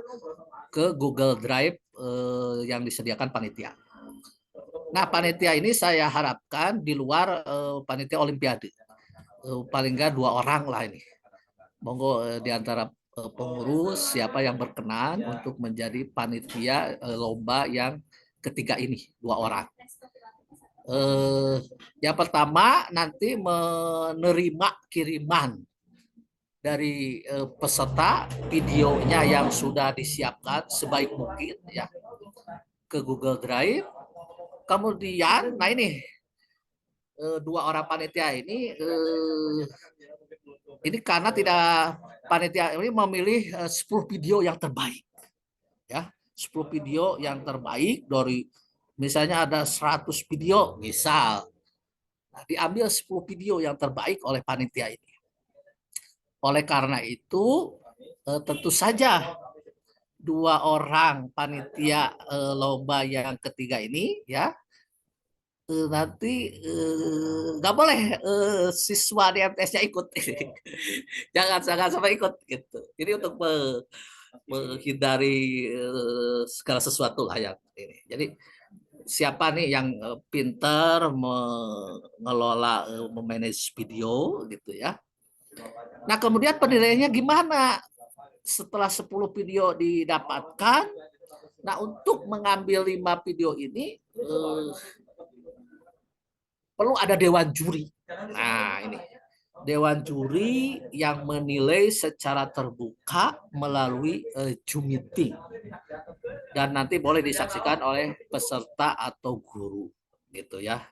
E: ke Google Drive yang disediakan panitia. Nah, panitia ini saya harapkan di luar panitia Olimpiade. Paling nggak 2 orang lah ini. Monggo di antara pengurus siapa yang berkenan untuk menjadi panitia lomba yang ketiga ini, 2 orang. Yang pertama nanti menerima kiriman dari peserta videonya yang sudah disiapkan sebaik mungkin ya ke Google Drive. Kemudian, nah ini 2 orang panitia ini karena tidak, panitia ini memilih 10 video yang terbaik ya, 10 video yang terbaik dari misalnya ada 100 video misal, nah, diambil 10 video yang terbaik oleh panitia ini. Oleh karena itu tentu saja 2 orang panitia lomba yang ketiga ini ya nanti nggak boleh siswa di MTS-nya ikut. jangan sampai ikut gitu. Ini untuk menghindari segala sesuatu lah yang ini. Jadi siapa nih yang pinter mengelola, memanage video gitu ya. Nah, kemudian penilaiannya gimana? Setelah 10 video didapatkan, nah untuk mengambil 5 video ini perlu ada dewan juri. Nah, ini dewan juri yang menilai secara terbuka melalui Zoom meeting, dan nanti boleh disaksikan oleh peserta atau guru gitu ya.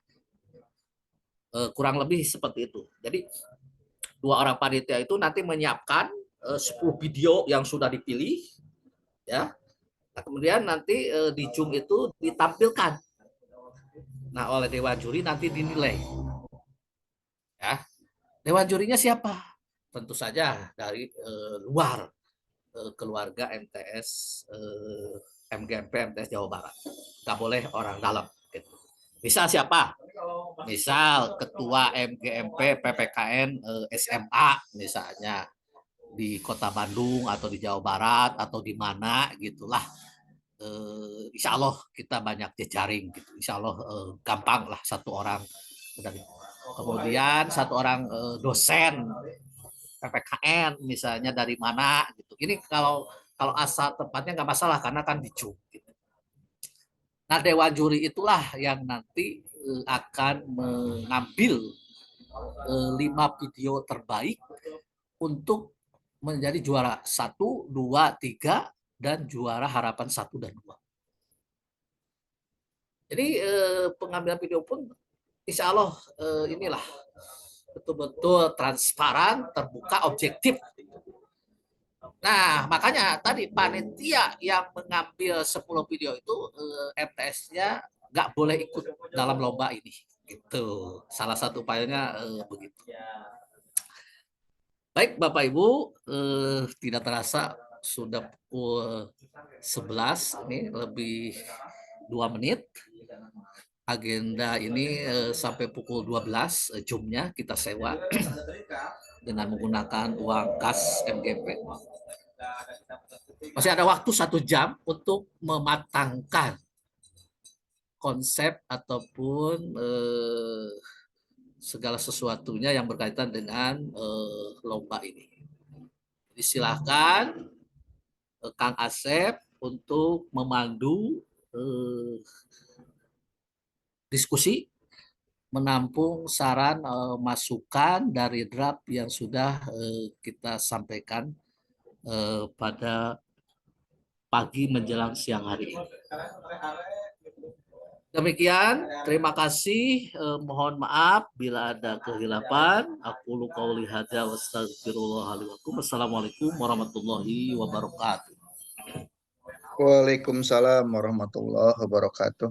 E: Kurang lebih seperti itu. Jadi 2 orang panitia itu nanti menyiapkan 10 video yang sudah dipilih ya. Nah, kemudian nanti di Zoom itu ditampilkan. Nah, oleh dewan juri nanti dinilai. Ya. Dewan jurinya siapa? Tentu saja dari luar keluarga MTS MGMP MTS Jawa Barat. Nggak boleh orang dalam. Gitu. Misal siapa? Misal ketua MGMP PPKN SMA misalnya di Kota Bandung atau di Jawa Barat atau di mana gitulah. Insya Allah kita banyak jejaring gitu. Insya Allah gampang lah 1 orang. Kemudian 1 orang dosen PPKN misalnya dari mana gitu. Ini kalau asal tempatnya nggak masalah karena kan di Zoom. Gitu. Nah, dewan juri itulah yang nanti akan mengambil 5 video terbaik untuk menjadi juara 1, 2, 3 dan juara harapan 1 dan 2. Jadi pengambilan video pun insya Allah inilah betul-betul transparan, terbuka, objektif. Nah, makanya tadi panitia yang mengambil 10 video itu MTS-nya nggak boleh ikut dalam lomba ini. Gitu. Salah satu upayanya begitu. Baik Bapak Ibu, tidak terasa sudah pukul 11, ini lebih 2 menit. agenda ini sampai pukul 12 jumnya kita sewa dengan menggunakan uang kas MGP. Masih ada waktu 1 jam untuk mematangkan konsep ataupun segala sesuatunya yang berkaitan dengan lomba ini. Jadi silakan Kang Asep untuk memandu diskusi, menampung saran masukan dari draft yang sudah kita sampaikan pada pagi menjelang siang hari ini. Demikian, terima kasih. Mohon maaf bila ada kehilapan. Aku qauli hadza wa astaghfirullah li wa lakum. Assalamualaikum warahmatullahi wabarakatuh.
A: Waalaikumsalam warahmatullahi wabarakatuh.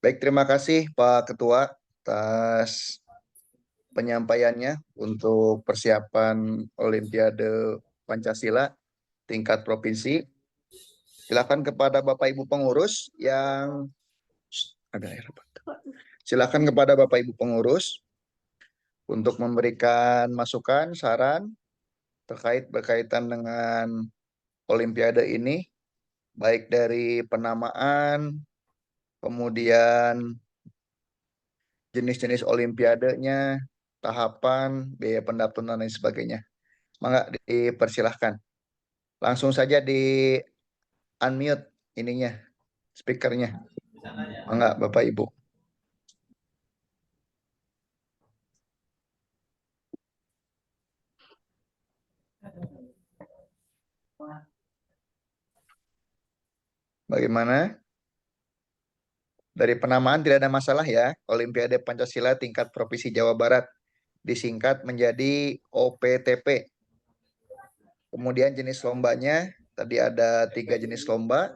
A: Baik, terima kasih Pak Ketua atas penyampaiannya untuk persiapan Olimpiade Pancasila tingkat provinsi. Silakan kepada Bapak Ibu pengurus yang silakan kepada Bapak Ibu pengurus untuk memberikan masukan, saran berkaitan dengan Olimpiade ini, baik dari penamaan, kemudian jenis-jenis Olimpiadenya, tahapan, biaya pendaftaran dan lain sebagainya. Mangga dipersilahkan. Langsung saja di unmute ininya, speakernya. Mangga Bapak Ibu. Bagaimana? Dari penamaan tidak ada masalah ya. Olimpiade Pancasila tingkat Provinsi Jawa Barat disingkat menjadi OPTP. Kemudian jenis lombanya tadi ada 3 jenis lomba,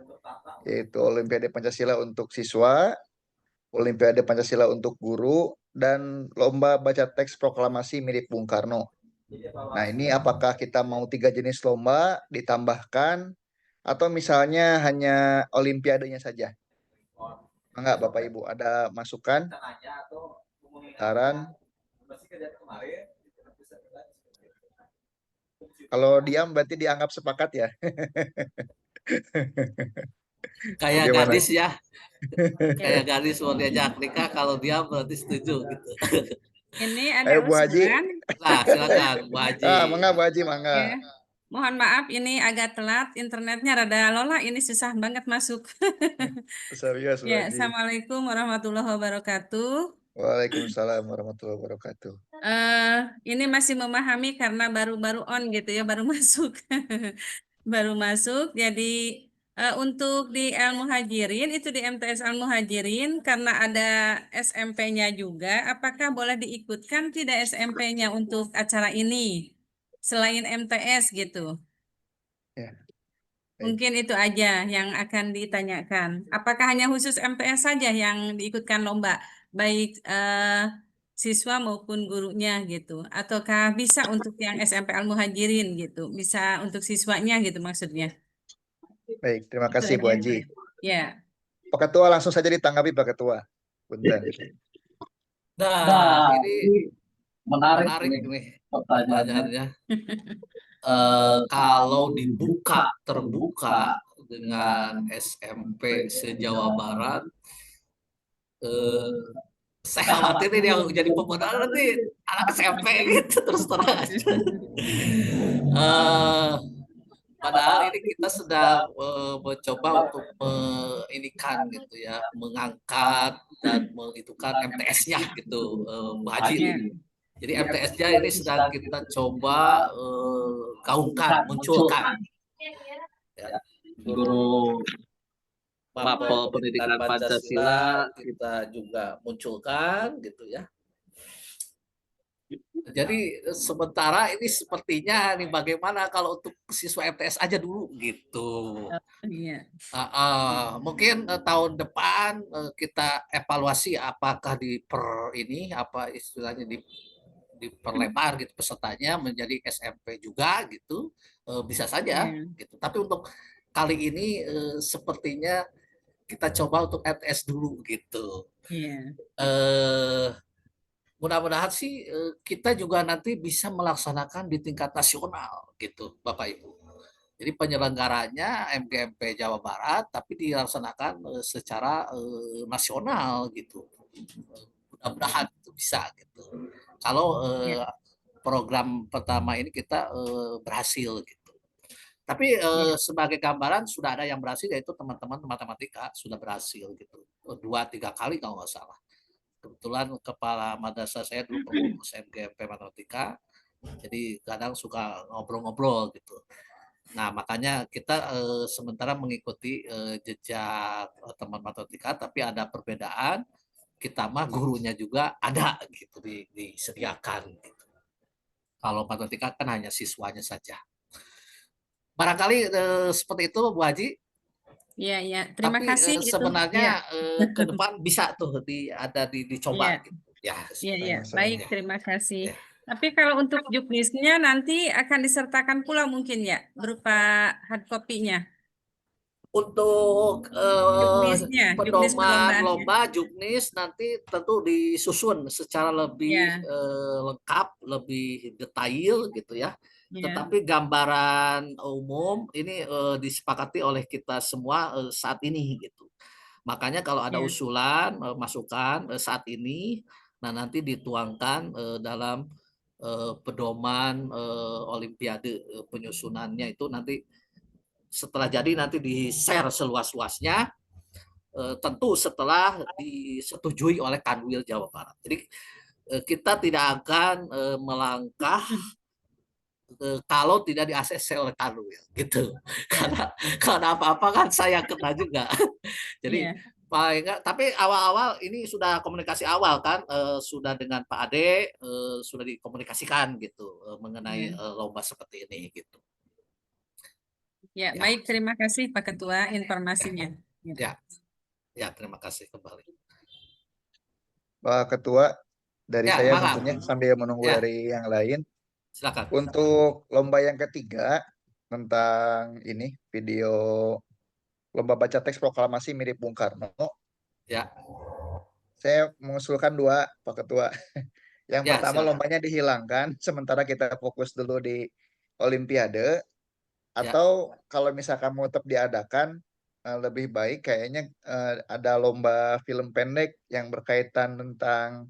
A: yaitu Olimpiade Pancasila untuk siswa, Olimpiade Pancasila untuk guru, dan lomba baca teks proklamasi mirip Bung Karno. Nah, ini apakah kita mau 3 jenis lomba ditambahkan atau misalnya hanya Olimpiadenya saja? Enggak, Bapak Ibu, ada masukan, saran? Kalau diam berarti dianggap sepakat ya.
E: Kayak
A: Bagaimana?
E: gadis ya, kayak gadis mau diajak nikah, kalau dia berarti setuju gitu.
F: Ini ada
A: Ayo Bu Haji.
F: usulan.
E: Nah, silakan Bu Haji.
A: Mangga Bu Haji, mangga.
F: Ya. Mohon maaf ini agak telat, internetnya rada lola, ini susah banget masuk.
A: Serius Bu
F: Ya,
A: Haji.
F: Assalamualaikum warahmatullahi wabarakatuh.
A: Waalaikumsalam warahmatullahi wabarakatuh.
F: Ini masih memahami karena baru-baru on gitu ya, baru masuk. Baru masuk, jadi untuk di Al-Muhajirin, itu di MTS Al-Muhajirin, karena ada SMP-nya juga, apakah boleh diikutkan tidak SMP-nya untuk acara ini? Selain MTS gitu.
A: Ya. Baik.
F: Mungkin itu aja yang akan ditanyakan. Apakah hanya khusus MTS saja yang diikutkan lomba? Baik siswa maupun gurunya gitu. Ataukah bisa untuk yang SMP Al-Muhajirin gitu? Bisa untuk siswanya gitu maksudnya.
A: Baik, terima
F: Itu
A: kasih Bu
F: aja.
A: Haji.
F: Ya.
A: Pak Ketua langsung saja ditanggapi Pak Ketua. Punten.
E: Nah, ini menarik nih pertanyaannya. Kalau dibuka terbuka dengan SMP se-Jawa Barat, saya khawatir ini yang jadi pemenang nanti anak SMP gitu, terus terang aja. Padahal ini kita sedang mencoba untuk menginikan gitu ya, mengangkat dan mengitukan MTS-nya gitu, Mbak Haji. Jadi MTS-nya ini sedang kita coba gaungkan, munculkan. Ya. Guru Mapel Pendidikan Pancasila kita juga munculkan gitu ya. Jadi sementara ini sepertinya nih bagaimana kalau untuk siswa MTS aja dulu gitu.
F: Iya.
E: Mungkin tahun depan kita evaluasi apakah apa istilahnya diperlebar gitu pesertanya menjadi SMP juga gitu, bisa saja gitu. Tapi untuk kali ini sepertinya kita coba untuk MTS dulu gitu.
F: Iya.
E: Mudah-mudahan sih kita juga nanti bisa melaksanakan di tingkat nasional gitu, Bapak Ibu. Jadi penyelenggaranya MGMP Jawa Barat, tapi dilaksanakan secara nasional gitu. Mudah-mudahan itu bisa gitu. Kalau
F: Iya.
E: program pertama ini kita berhasil gitu. Tapi
F: Iya.
E: sebagai gambaran sudah ada yang berhasil, yaitu teman-teman matematika sudah berhasil gitu. 2-3 kali kalau nggak salah. Kebetulan kepala madrasah saya dulu pengurus MGMP matematika, jadi kadang suka ngobrol-ngobrol gitu. Nah, makanya kita sementara mengikuti jejak teman matematika, tapi ada perbedaan. Kita mah gurunya juga ada gitu, disediakan. Gitu. Kalau matematika kan hanya siswanya saja. Barangkali seperti itu, Bu Haji.
F: Iya, iya. Terima
E: Tapi
F: kasih itu.
E: sebenarnya
F: Iya.
E: ke depan bisa tuh dicoba.
F: Iya.
E: Gitu. Ya,
F: Iya, iya.
A: Sama-sama.
F: Baik, terima kasih.
E: ya.
F: Tapi kalau untuk juknisnya nanti akan disertakan pula mungkin ya, berupa hard copy-nya.
E: Untuk
F: Juknis
E: pedoman
F: perlombaannya.
E: lomba juknis nanti tentu disusun secara lebih
F: Ya,
E: lengkap, lebih detail gitu ya.
F: ya,
E: Tetapi gambaran umum ini disepakati oleh kita semua saat ini gitu. Makanya kalau ada
F: ya,
E: usulan, masukan saat ini, nah nanti dituangkan dalam pedoman Olimpiade penyusunannya itu nanti setelah jadi nanti di-share seluas-luasnya, tentu setelah disetujui oleh Kanwil Jawa Barat. Jadi kita tidak akan melangkah kalau tidak di-ACC oleh Kanwil gitu. Karena apa-apa kan saya kena juga. Jadi
F: ya,
E: paling enggak, tapi awal-awal ini sudah komunikasi awal kan, sudah dengan Pak Ade, sudah dikomunikasikan gitu mengenai
F: ya.
E: lomba seperti ini gitu.
F: Ya,
E: Ya,
F: baik. Terima kasih Pak Ketua informasinya.
E: ya, ya, terima kasih kembali.
A: Pak Ketua, dari
E: Ya,
A: saya
E: malam.
A: tentunya sambil menunggu
E: Ya,
A: dari yang lain.
E: silakan.
A: Untuk lomba yang ketiga tentang ini video lomba baca teks proklamasi mirip Bung Karno,
E: Ya,
A: saya mengusulkan dua, Pak Ketua. Yang
E: ya,
A: pertama
E: silakan.
A: lombanya dihilangkan, sementara kita fokus dulu di Olimpiade.
E: Ya,
A: Atau kalau misalkan mau tetap diadakan, lebih baik kayaknya ada lomba film pendek yang berkaitan tentang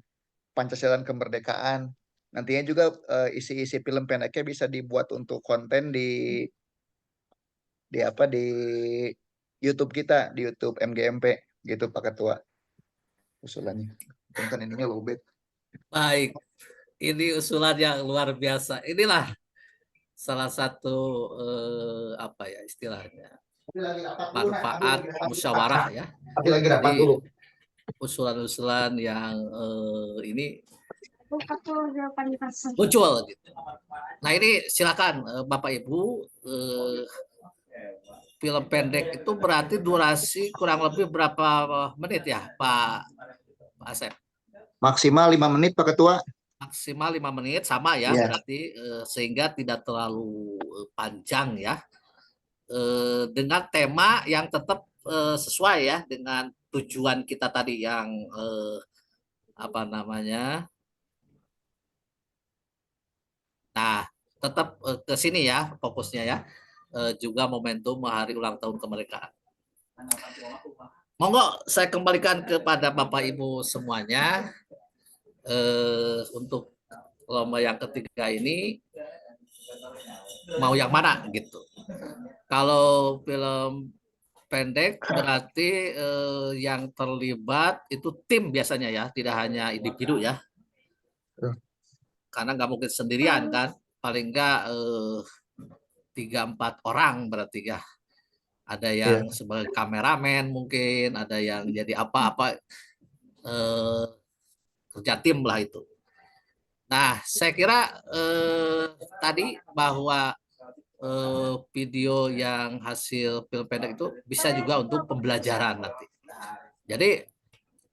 A: Pancasila dan kemerdekaan. Nantinya juga isi-isi film pendeknya bisa dibuat untuk konten di YouTube kita, di YouTube MGMP gitu Pak Ketua usulannya. Kan ininya lowbat.
E: baik. Ini usulan yang luar biasa. Inilah salah satu apa ya istilahnya manfaat musyawarah ya.
A: Tapi lagi rapat
E: Jadi
A: dulu.
E: usulan-usulan yang ini muncul gitu. Nah ini silakan Bapak Ibu, film pendek itu berarti durasi kurang lebih berapa menit ya Pak Asep?
A: Maksimal 5 menit Pak Ketua.
E: Maksimal 5 menit sama ya,
A: Iya.
E: berarti sehingga tidak terlalu panjang ya. Dengan tema yang tetap sesuai ya dengan tujuan kita tadi yang apa namanya. Nah, tetap ke sini ya fokusnya ya. Juga momentum hari ulang tahun kemerdekaan. Monggo saya kembalikan kepada Bapak Ibu semuanya untuk lomba yang ketiga ini mau yang mana gitu. Kalau film pendek berarti yang terlibat itu tim biasanya ya, tidak hanya individu ya. Karena nggak mungkin sendirian kan, paling nggak 3-4 orang berarti ya. Ada yang sebagai kameramen mungkin, ada yang jadi apa-apa kerja tim lah itu. Nah, saya kira tadi bahwa video yang hasil film pendek itu bisa juga untuk pembelajaran nanti. Jadi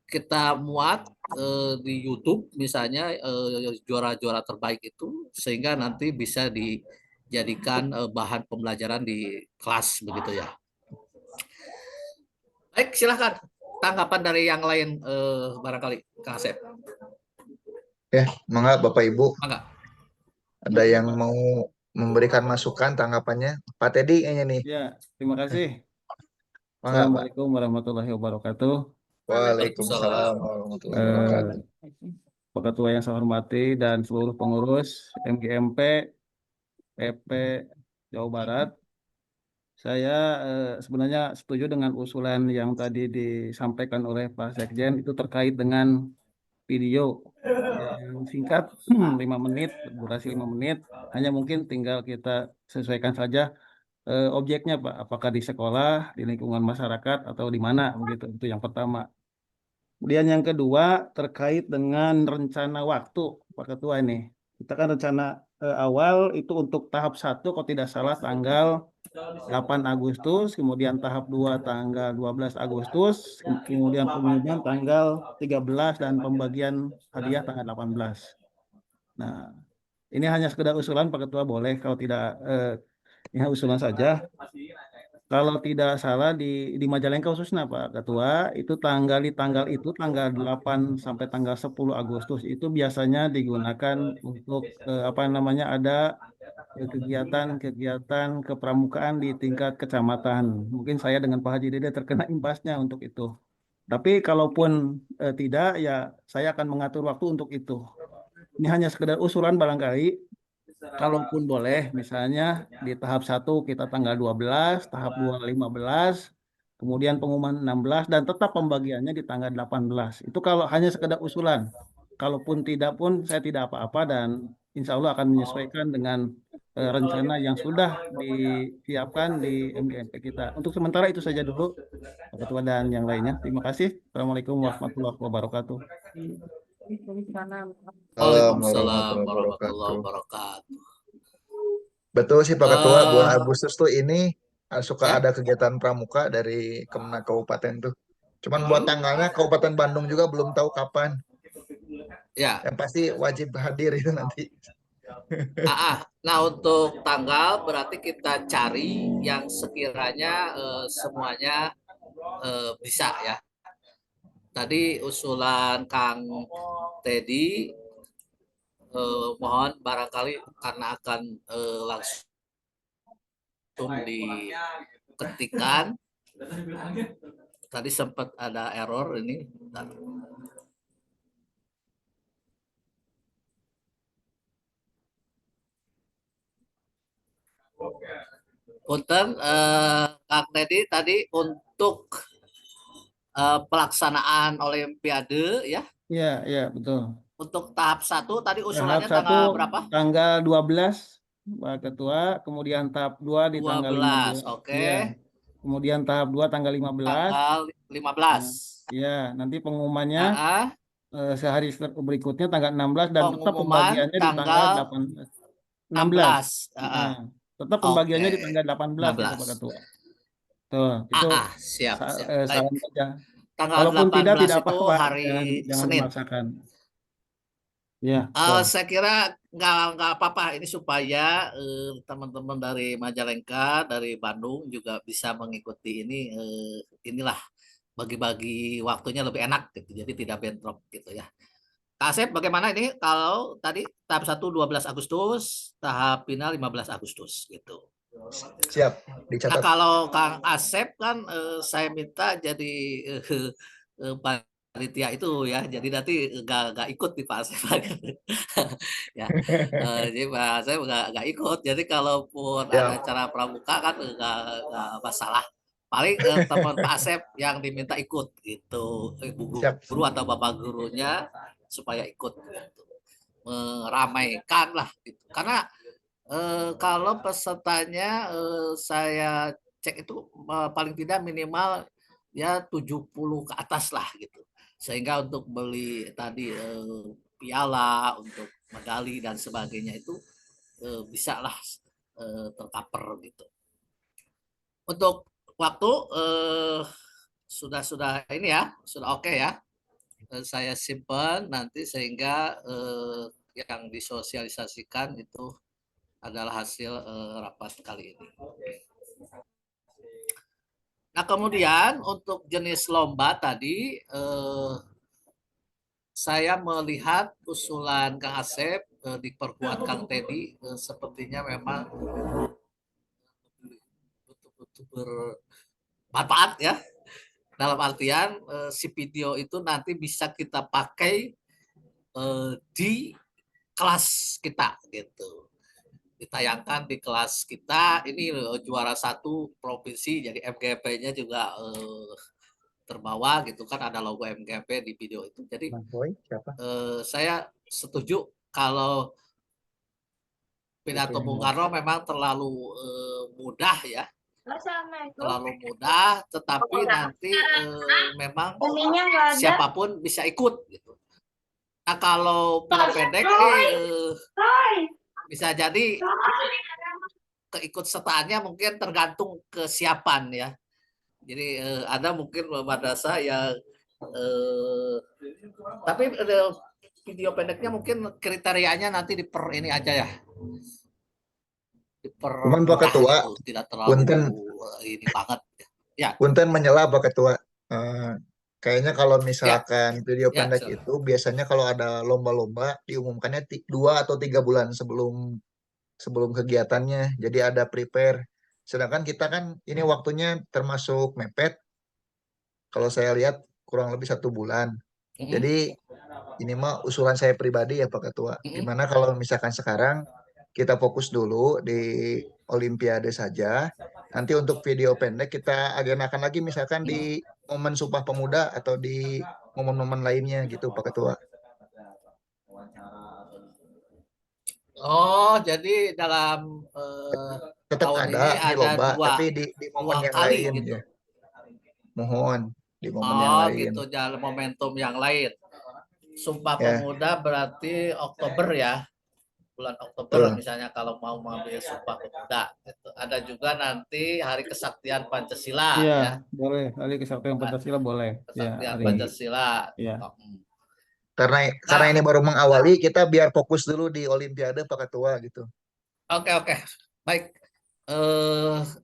E: kita muat di YouTube misalnya juara-juara terbaik itu sehingga nanti bisa dijadikan bahan pembelajaran di kelas begitu ya. Baik, silahkan tanggapan dari yang lain barangkali Kang Asep.
A: Ya, mangga Bapak Ibu,
E: Mangga.
A: ada yang mau memberikan masukan tanggapannya? Pak Teddy kayaknya nih.
G: Ya, terima kasih.
A: Mangga Pak.
G: Assalamualaikum warahmatullahi wabarakatuh.
A: Waalaikumsalam warahmatullahi wabarakatuh.
G: Pak Ketua yang saya hormati dan seluruh pengurus MGMP PP Jawa Barat. Saya sebenarnya setuju dengan usulan yang tadi disampaikan oleh Pak Sekjen itu terkait dengan video yang singkat 5 menit, durasi 5 menit. Hanya mungkin tinggal kita sesuaikan saja objeknya Pak, apakah di sekolah, di lingkungan masyarakat, atau di mana begitu. Itu yang pertama. Kemudian yang kedua terkait dengan rencana waktu Pak Ketua ini. Kita kan rencana awal itu untuk tahap 1 kalau tidak salah tanggal 8 Agustus, kemudian tahap 2 tanggal 12 Agustus, kemudian pengumuman tanggal 13 dan pembagian hadiah tanggal 18. Nah, ini hanya sekedar usulan Pak Ketua, boleh kalau tidak ini usulan saja. Kalau tidak salah di Majalengka khususnya Pak Ketua, itu tanggal itu tanggal 8 sampai tanggal 10 Agustus itu biasanya digunakan untuk apa namanya ada kegiatan kepramukaan di tingkat kecamatan. Mungkin saya dengan Pak Haji Dede terkena imbasnya untuk itu. Tapi kalaupun tidak, ya saya akan mengatur waktu untuk itu. Ini hanya sekedar usulan barangkali. Kalaupun boleh, misalnya di tahap 1 kita tanggal 12, tahap 2 15, kemudian pengumuman 16, dan tetap pembagiannya di tanggal 18. Itu kalau hanya sekedar usulan. Kalaupun tidak pun saya tidak apa-apa dan insya Allah akan menyesuaikan dengan rencana yang sudah disiapkan di MGMP kita. Untuk sementara itu saja dulu, Pak Ketua dan yang lainnya. Terima kasih. Assalamualaikum warahmatullahi wabarakatuh.
E: Waalaikumsalam warahmatullahi wabarakatuh.
A: Betul sih Pak Ketua, bulan
E: Eh,
A: Agustus tuh ini suka
E: Ya.
A: ada kegiatan pramuka dari Kemenak Kabupaten tuh. Cuman buat tanggalnya Kabupaten Bandung juga belum tahu kapan.
E: Ya.
A: Yang pasti wajib hadir itu nanti.
E: Nah, untuk tanggal berarti kita cari yang sekiranya semuanya bisa ya. Tadi usulan Kang Teddy mohon barangkali karena akan langsung diketikkan. Tadi sempat ada error ini. Bentar. Punten, Kang Teddy tadi untuk pelaksanaan Olimpiade ya.
G: Iya, betul.
E: Untuk tahap 1 tadi
G: Tahap
E: usulannya
G: 1
E: tanggal berapa?
G: tanggal 12 Pak Ketua, kemudian tahap 2 di tanggal
E: 12,
G: 15.
E: oke.
G: Iya. Kemudian tahap 2 tanggal 15.
E: Tanggal 15.
G: Iya, nanti pengumumannya sehari berikutnya tanggal 16 dan tetap
E: Pengumuman
G: pembagiannya di tanggal 18. 16.
E: 16.
G: Nah, tetap pembagiannya di tanggal 18 itu
E: 16.
G: Pak Ketua. Tuh, itu
E: siap.
G: saran saja.
E: Tanggal
G: Kalaupun
E: 18
G: tidak
E: itu
G: apa-apa,
E: hari
G: jangan
E: Senin.
G: memaksakan. Ya, betul.
E: Saya kira nggak apa-apa ini supaya teman-teman dari Majalengka, dari Bandung juga bisa mengikuti ini. Inilah bagi-bagi waktunya lebih enak gitu, jadi tidak bentrok gitu ya. Kak Asep, bagaimana ini kalau tadi tahap 1 12 Agustus, tahap final 15 Agustus gitu.
A: Siap,
E: Nah,
A: dicatat.
E: kalau Kang Asep kan saya minta jadi panitia itu ya, jadi nanti nggak ikut di Pak Asep ya. Jadi Pak Asep nggak ikut. Jadi kalaupun ada
A: Siap.
E: acara pramuka kan nggak masalah. Paling teman Pak Asep yang diminta ikut gitu, ibu
A: Siap.
E: guru atau bapak gurunya supaya ikut gitu. Meramaikan lah gitu. Karena kalau pesertanya saya cek itu paling tidak minimal ya 70 ke atas lah gitu. Sehingga untuk beli tadi piala, untuk medali dan sebagainya itu bisa lah tercover gitu. Untuk waktu sudah ini ya, sudah oke ya. Saya simpan nanti sehingga yang disosialisasikan itu adalah hasil rapat kali ini. Nah, kemudian untuk jenis lomba tadi saya melihat usulan Kang Asep diperkuat Kang Teddy sepertinya memang betul-betul bermanfaat ya. Dalam artian si video itu nanti bisa kita pakai di kelas kita gitu. Ditayangkan di kelas kita, ini juara 1 provinsi, jadi MGP-nya juga terbawa gitu kan, ada logo MGP di video itu. Jadi
A: Bang Boy, siapa?
E: saya setuju kalau pidato Bung Karno memang terlalu mudah ya, terlalu mudah, tetapi nanti memang siapapun bisa ikut gitu. Nah, kalau film pendek nih bisa jadi keikutsertaannya mungkin tergantung kesiapan ya. Jadi ada mungkin madrasah yang tapi video pendeknya mungkin kriterianya nanti ini aja ya.
A: Cuman Pak Ketua,
E: gitu, tidak terlalu
A: punten
E: ini banget. Ya,
A: punten menyela Pak Ketua. Kayaknya kalau
E: ya,
A: misalkan video
E: ya.
A: pendek itu biasanya kalau ada lomba-lomba diumumkannya 2 atau 3 bulan sebelum kegiatannya. Jadi ada prepare. Sedangkan kita kan ini waktunya termasuk mepet. Kalau saya lihat kurang lebih 1 bulan. Jadi ini mah usulan saya pribadi ya Pak Ketua. Dimana kalau misalkan sekarang kita fokus dulu di Olimpiade saja. Nanti untuk video pendek kita agendakan lagi misalkan di momen Sumpah Pemuda atau di momen-momen lainnya gitu Pak Ketua.
E: Oh, jadi dalam
A: Tetap
E: tahun
A: ada
E: ini
A: di
E: ada
A: lomba,
E: dua
A: tapi di momen yang
E: kali
A: lain
E: gitu.
A: ya. Mohon di momen yang
E: Oh,
A: lain.
E: gitu, jalan momentum yang lain. Sumpah
A: Ya.
E: Pemuda berarti Oktober ya. Bulan Oktober misalnya kalau mau mengambil Sumpah Pemuda gitu. Ada juga nanti Hari Kesaktian Pancasila
G: Iya,
E: ya.
G: boleh. Hari Kesaktian Pancasila boleh. Ya,
E: Kesaktian
G: hari
E: Pancasila.
G: ya.
A: Karena ini baru mengawali, kita biar fokus dulu di Olimpiade Pak Ketua gitu.
E: Oke, baik.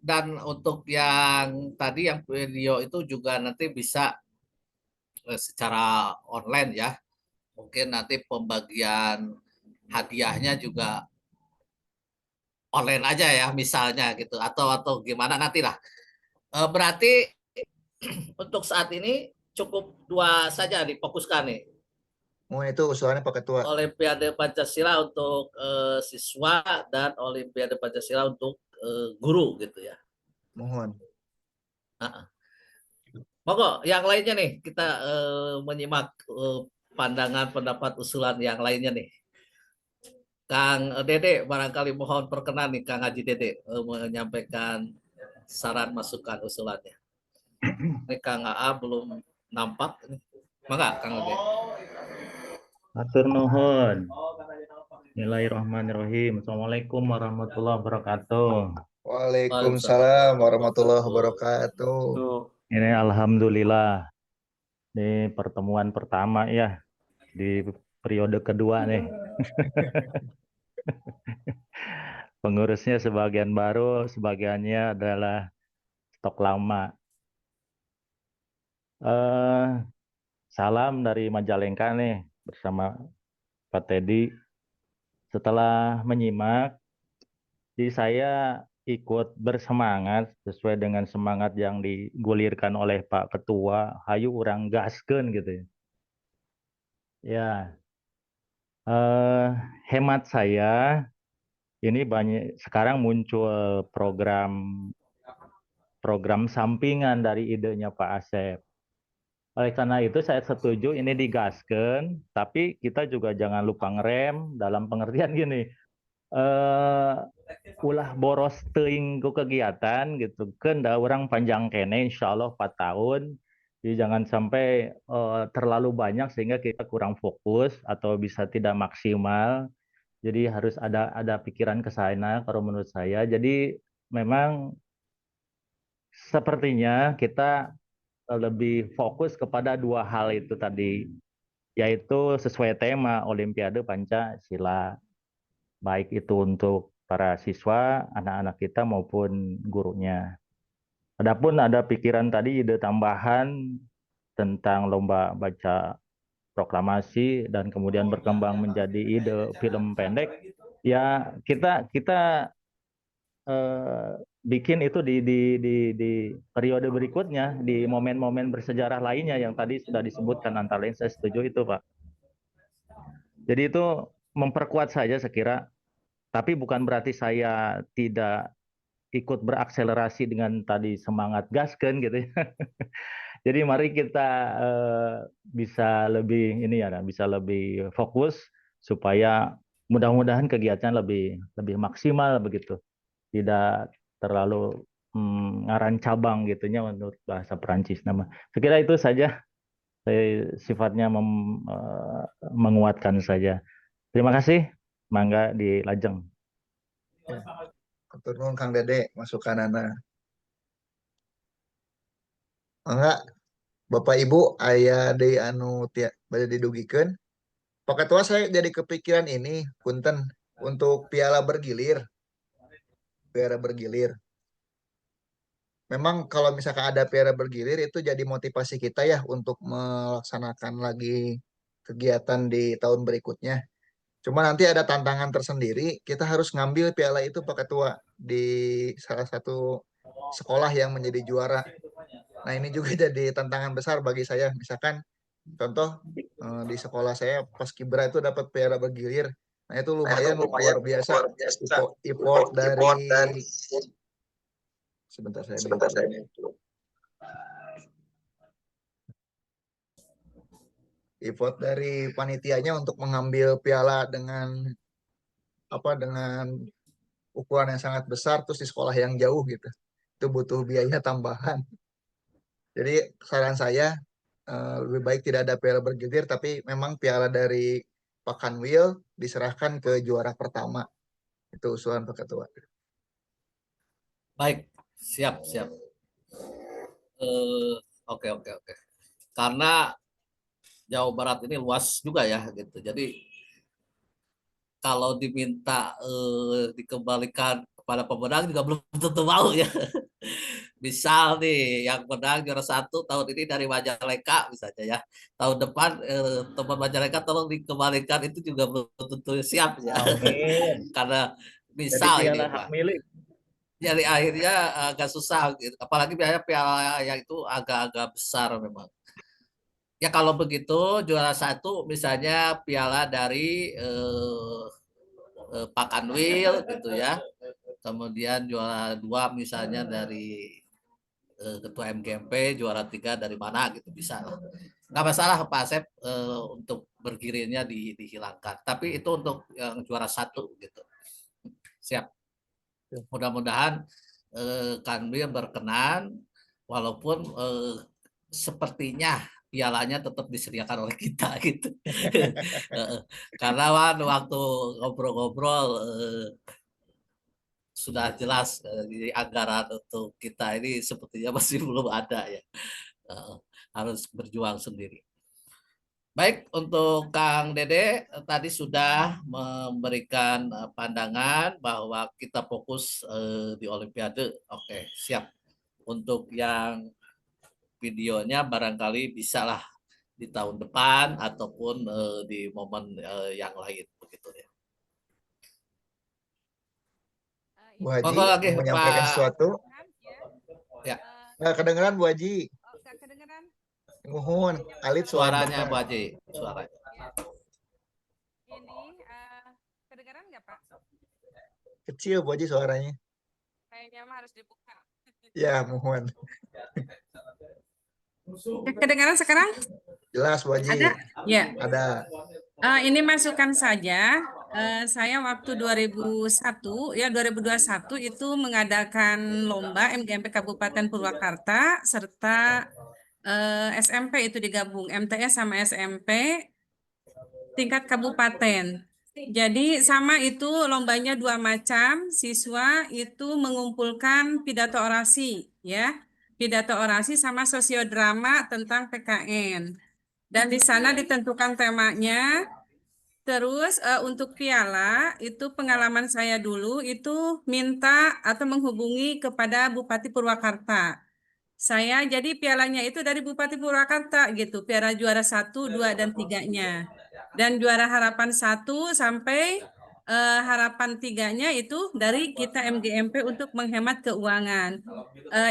E: Dan untuk yang tadi yang video itu juga nanti bisa secara online ya. Mungkin nanti pembagian hadiahnya juga online aja ya misalnya gitu, atau gimana nantilah. Berarti untuk saat ini cukup 2 saja difokuskan nih.
A: Itu usulannya Pak Ketua.
E: Olimpiade Pancasila untuk siswa dan Olimpiade Pancasila untuk guru gitu ya.
A: Mohon.
E: Monggo yang lainnya nih kita menyimak pandangan pendapat usulan yang lainnya nih. Kang Dede barangkali mohon perkenan nih Kang Haji Dede menyampaikan saran masukan usulannya. Ini Kang AA belum nampak nih. Mangga Kang Dede.
H: Matur nuhun. Bismillahirrahmanirrahim. Assalamualaikum warahmatullahi wabarakatuh.
A: Waalaikumsalam warahmatullahi wabarakatuh.
H: Ini alhamdulillah. Ini pertemuan pertama ya di periode kedua nih. Pengurusnya sebagian baru, sebagiannya adalah stok lama. Salam dari Majalengka nih bersama Pak Teddy. Setelah menyimak, saya ikut bersemangat sesuai dengan semangat yang digulirkan oleh Pak Ketua. Hayu urang gaskeun gitu ya. Ya, hemat saya ini banyak sekarang muncul program sampingan dari idenya Pak Asep. Oleh karena itu saya setuju ini digaskeun, tapi kita juga jangan lupa ngerem dalam pengertian gini. Ulah boros teuing ku kegiatan gitu kan da orang panjang kene insyaallah 4 tahun. Jadi jangan sampai terlalu banyak sehingga kita kurang fokus atau bisa tidak maksimal. Jadi harus ada pikiran ke sana kalau menurut saya. Jadi memang sepertinya kita lebih fokus kepada 2 hal itu tadi, yaitu sesuai tema Olimpiade Pancasila, baik itu untuk para siswa, anak-anak kita maupun gurunya. Adapun ada pikiran tadi ide tambahan tentang lomba baca proklamasi dan kemudian berkembang menjadi ide film pendek, ya kita kita bikin itu di periode berikutnya, di momen-momen bersejarah lainnya yang tadi sudah disebutkan, antara lain saya setuju itu, Pak. Jadi itu memperkuat saja sekira, tapi bukan berarti saya tidak ikut berakselerasi dengan tadi semangat gasken gitu ya. Jadi mari kita bisa lebih ini ya, bisa lebih fokus supaya mudah-mudahan kegiatan lebih maksimal begitu. Tidak terlalu ngaran cabang gitunya menurut bahasa Perancis nama. Sekira itu saja, saya sifatnya menguatkan saja. Terima kasih, mangga dilajeng.
A: Atur nuhun Kang Dede masukanana. Mangga Bapak Ibu aya deui anu bade didugikeun. Pak Ketua, saya jadi kepikiran ini, punten, untuk piala bergilir. Piala bergilir. Memang kalau misalkan ada piala bergilir itu jadi motivasi kita ya untuk melaksanakan lagi kegiatan di tahun berikutnya. Cuma nanti ada tantangan tersendiri, kita harus ngambil piala itu Pak Ketua di salah satu sekolah yang menjadi juara. Nah ini juga jadi tantangan besar bagi saya. Misalkan contoh di sekolah saya pas Kibra itu dapat piala bergilir. Nah itu lumayan luar biasa effort dari sebentar saya effort dari panitianya untuk mengambil piala dengan ukuran yang sangat besar terus di sekolah yang jauh gitu. Itu butuh biaya tambahan. Jadi saran saya lebih baik tidak ada piala bergilir tapi memang piala dari Pak Kanwil diserahkan ke juara pertama. Itu usulan Pak Ketua.
E: Baik, siap. Oke. Karena Jawa Barat ini luas juga ya gitu. Jadi kalau diminta dikembalikan kepada pemenang juga belum tentu mau ya. Misal nih yang menang juara 1 tahun ini dari Majalengka misalnya ya. Tahun depan teman Majalengka tolong dikembalikan, itu juga belum tentu siap ya.
H: Amin.
E: Karena
H: Jadi
E: misal ini
H: piala hak
E: Pak.
H: milik.
E: Jadi akhirnya agak susah gitu. Apalagi biaya piala yang itu agak-agak besar memang. Ya kalau begitu juara 1 misalnya piala dari Pak Kanwil gitu ya. Kemudian juara 2 misalnya dari ketua MGMP, juara 3 dari mana gitu bisa lah. Nggak masalah Pak Asep untuk bergirirnya dihilangkan. Tapi itu untuk yang juara 1 gitu. Siap. Mudah-mudahan Kanwil berkenan, walaupun sepertinya pialanya tetap disediakan oleh kita gitu. Karena waktu ngobrol-ngobrol sudah jelas di anggaran untuk kita ini sepertinya masih belum ada ya. Harus berjuang sendiri. Baik, untuk Kang Dede tadi sudah memberikan pandangan bahwa kita fokus di Olimpiade. Oke, siap. Untuk yang videonya barangkali bisalah di tahun depan ataupun di momen yang lain begitu ya.
A: Bu Haji
E: Monggo lagi
A: mau menyampaikan
E: Pak.
A: sesuatu.
E: Ya.
A: Kedengeran Bu Haji.
F: Nggak kedengeran.
A: Nuhun, alit
E: Suaranya Bu Haji, suaranya.
F: Ini kedengeran nggak Pak?
A: Kecil Bu Haji suaranya.
F: Kayaknya mah harus dibuka.
A: Ya, mohon.
F: Kedengaran sekarang?
A: Jelas Bu Haji.
F: Ada? Ya.
A: Ada.
F: Ini masukan saja. Saya waktu 2021 itu mengadakan lomba MGMP Kabupaten Purwakarta serta SMP itu digabung MTS sama SMP tingkat kabupaten. Jadi sama itu lombanya 2 macam. Siswa itu mengumpulkan pidato orasi ya. Pidato orasi sama sosiodrama tentang PKN. Dan di sana ditentukan temanya Terus untuk piala itu pengalaman saya dulu itu minta atau menghubungi kepada Bupati Purwakarta. Saya jadi pialanya itu dari Bupati Purwakarta gitu, piala juara 1, 2, dan 3-nya. Dan juara harapan 1 sampai harapan 3-nya itu dari kita MGMP untuk menghemat keuangan.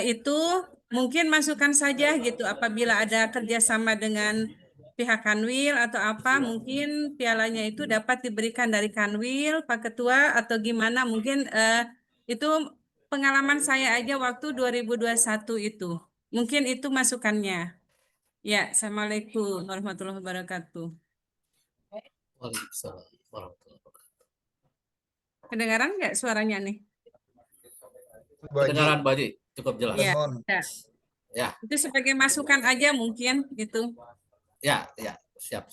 F: Itu mungkin masukan saja gitu apabila ada kerjasama dengan pihak Kanwil atau apa, mungkin pialanya itu dapat diberikan dari Kanwil, Pak Ketua, atau gimana, mungkin itu pengalaman saya aja waktu 2021 itu. Mungkin itu masukannya. Ya, Assalamualaikum warahmatullahi wabarakatuh.
E: Waalaikumsalam warahmatullahi wabarakatuh.
F: Kedengaran nggak suaranya nih?
A: Bu Haji.
E: Kedengaran Bu Haji, cukup jelas.
F: Iya.
A: Mohon.
F: Ya.
E: Ya,
F: Itu sebagai masukan aja mungkin gitu.
E: ya, siap.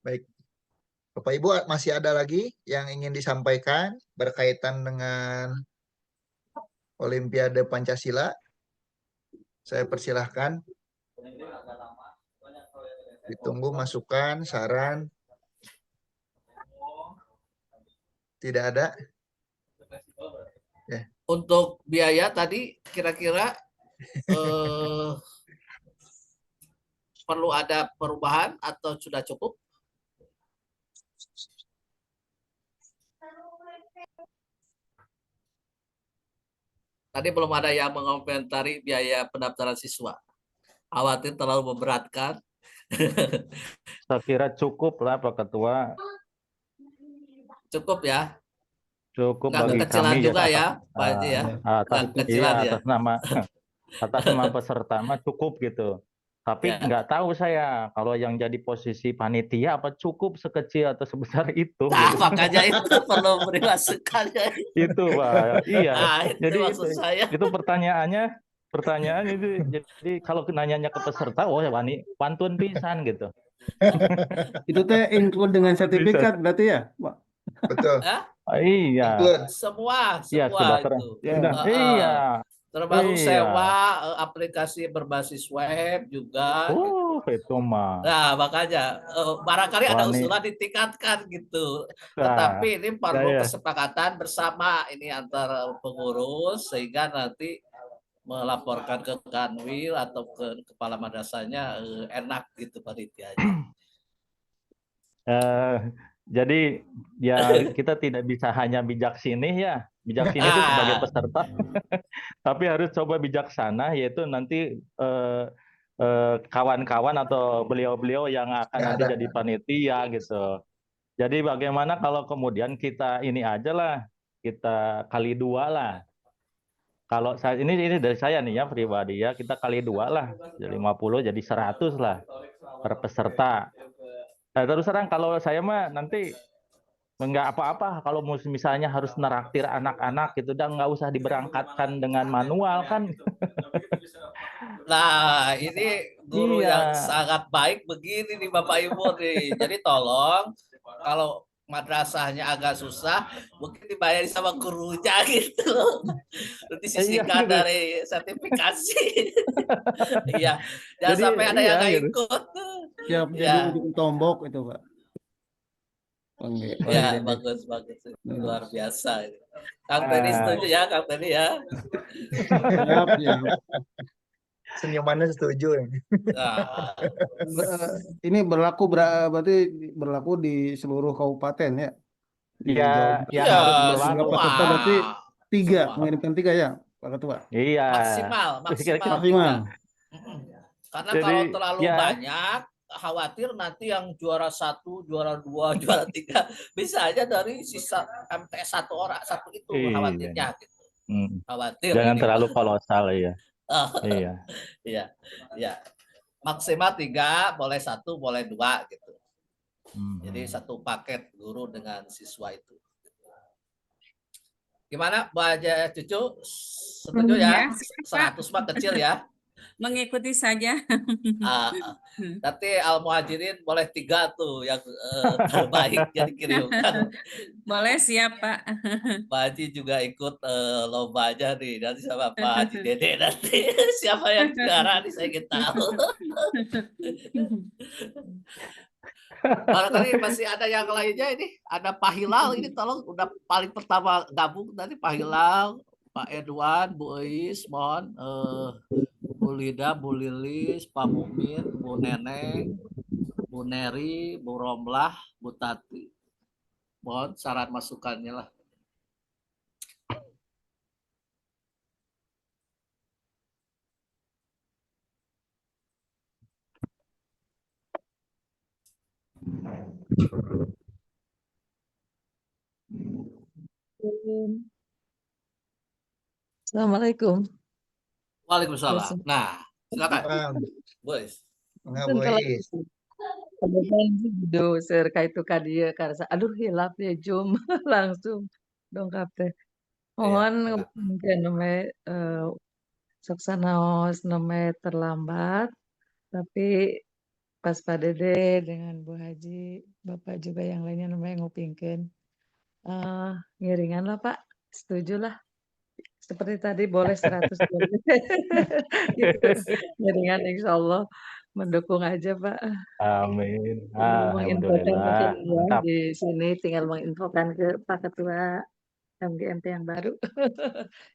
A: Baik. Bapak Ibu, masih ada lagi yang ingin disampaikan berkaitan dengan Olimpiade Pancasila? Saya persilahkan. Ditunggu masukan, saran. Tidak ada? Ya.
E: Untuk biaya tadi kira-kira perlu ada perubahan atau sudah cukup? Tadi belum ada yang mengomentari biaya pendaftaran siswa. Khawatir terlalu memberatkan.
H: Saya kira cukup lah Pak Ketua,
E: Cukup ya?
H: cukup
E: Nggak
H: bagi
E: kekecilan
H: kami
E: juga ya, Pak Haji ya?
H: atas,
E: Nggak kekecilan ya?
H: atas nama peserta mah cukup gitu. Tapi
E: Ya.
H: nggak tahu saya kalau yang jadi posisi panitia apa cukup sekecil atau sebesar itu.
E: Nah,
H: gitu.
E: makanya itu perlu beri masukan ya.
H: Itu Pak, iya.
E: Nah, itu
H: Jadi
E: maksud saya.
H: itu pertanyaan itu jadi kalau nanyanya ke peserta, oh wani pantun pisan gitu.
G: Itu teh include dengan sertifikat berarti ya, Pak?
A: Betul.
H: Iya.
A: Include.
E: Semua
H: Iya, sudah
E: itu.
G: Ya.
H: Iya.
E: Termasuk
H: Iya.
E: sewa aplikasi berbasis web juga.
H: Itu mah.
E: Nah, makanya barangkali ada
H: Wani.
E: usulan ditingkatkan gitu.
H: Nah,
E: Tetapi ini perlu
H: ya.
E: kesepakatan bersama ini antara pengurus sehingga nanti melaporkan ke Kanwil atau ke kepala madrasahnya enak gitu panitianya.
H: Jadi ya kita tidak bisa hanya bijak sini ya. Bijak sini itu sebagai peserta. Tapi harus coba bijaksana, yaitu nanti kawan-kawan atau beliau-beliau yang akan nanti jadi panitia gitu. Jadi bagaimana kalau kemudian kita ini aja lah, kita kali 2 lah. Kalau saya ini dari saya nih ya pribadi ya, kita kali 2 lah, jadi 50 jadi 100 lah per peserta. Nah, terus terang kalau saya mah nanti nggak apa-apa kalau misalnya harus neraktir anak-anak gitu, dan nggak usah diberangkatkan dengan manual kan.
E: Nah, ini guru yang
H: Iya.
E: sangat baik begini nih Bapak Ibu nih. Jadi tolong kalau madrasahnya agak susah, mungkin dibayari sama gurunya gitu. Disisihkan
H: gitu.
E: dari sertifikasi. Iya, jangan
H: Jadi,
E: sampai ada yang nggak
H: gitu.
E: ikut.
G: Siap jadi ujung tombok itu, Pak.
E: Ya, bagus. Luar biasa. Kang Teni setuju ya, Kang Teni ya.
G: Siap, ya.
A: Senyumannya setuju.
E: Nah,
G: Ini berarti berlaku di seluruh kabupaten ya? Di
H: Ya,
G: Jawa
H: ya
E: iya,
H: harus
G: Jumlah
H: berlaku.
G: peserta berarti 3,
E: Semua.
G: mengirimkan 3 ya, Pak Ketua?
H: Iya.
E: Maksimal
G: Maksimal.
E: 3. Karena
H: Jadi,
E: kalau terlalu
H: ya.
E: banyak, khawatir nanti yang juara 1, juara 2, juara 3 bisa aja dari sisa MTS 1 orang, 1 itu
H: Iya.
E: khawatirnya gitu. Khawatir
H: Jangan
E: ini,
H: terlalu
E: Pak.
H: kolosal ya. Iya.
E: Iya. Maksimal 3, boleh 1, boleh 2 gitu. Jadi 1 paket guru dengan siswa itu. Gimana Bu Haja Cucu? Setuju ya? 100 mah kecil ya.
F: mengikuti saja.
E: Nanti Al-Muhajirin boleh 3 tuh yang terbaik jadi kirimkan.
F: Boleh, siap Pak.
E: Pak Haji juga ikut lombanya nih nanti sama Pak Haji Dede nanti siapa yang juara nih saya ingin tahu. Barangkali masih ada yang lainnya ini. Ada Pak Hilal ini tolong udah paling pertama gabung tadi Pak Hilal, Pak Edwan, Bu Eis, mohon Bu Lida, Bu Lilis, Pak Mumin, Bu Neneng, Bu Neri, Bu Romlah, Bu Tati. Mohon saran masukannya lah.
I: Assalamualaikum.
E: Waalaikumsalam. Nah, silakan. Bu Eis.
A: Mangga
I: Pun
A: Bu
I: kalau
A: Eis.
I: kebetulan video serkait itu kadia karena aduh hilap ya jum langsung dongkap teh. Mohon mungkin namanya soksanaos namanya terlambat tapi pas Pak Dede dengan Bu Haji Bapak juga yang lainnya namanya ngupingkeun ngiringan lah Pak, setuju lah. Seperti tadi boleh 100 boleh. Gitu. Ngiringan insya Allah mendukung aja Pak.
H: Amin.
I: Tinggal menginfokan mungkin
H: Alhamdulillah.
I: ya
H: Mantap.
I: di sini tinggal menginfokan ke Pak Ketua MGMP yang baru.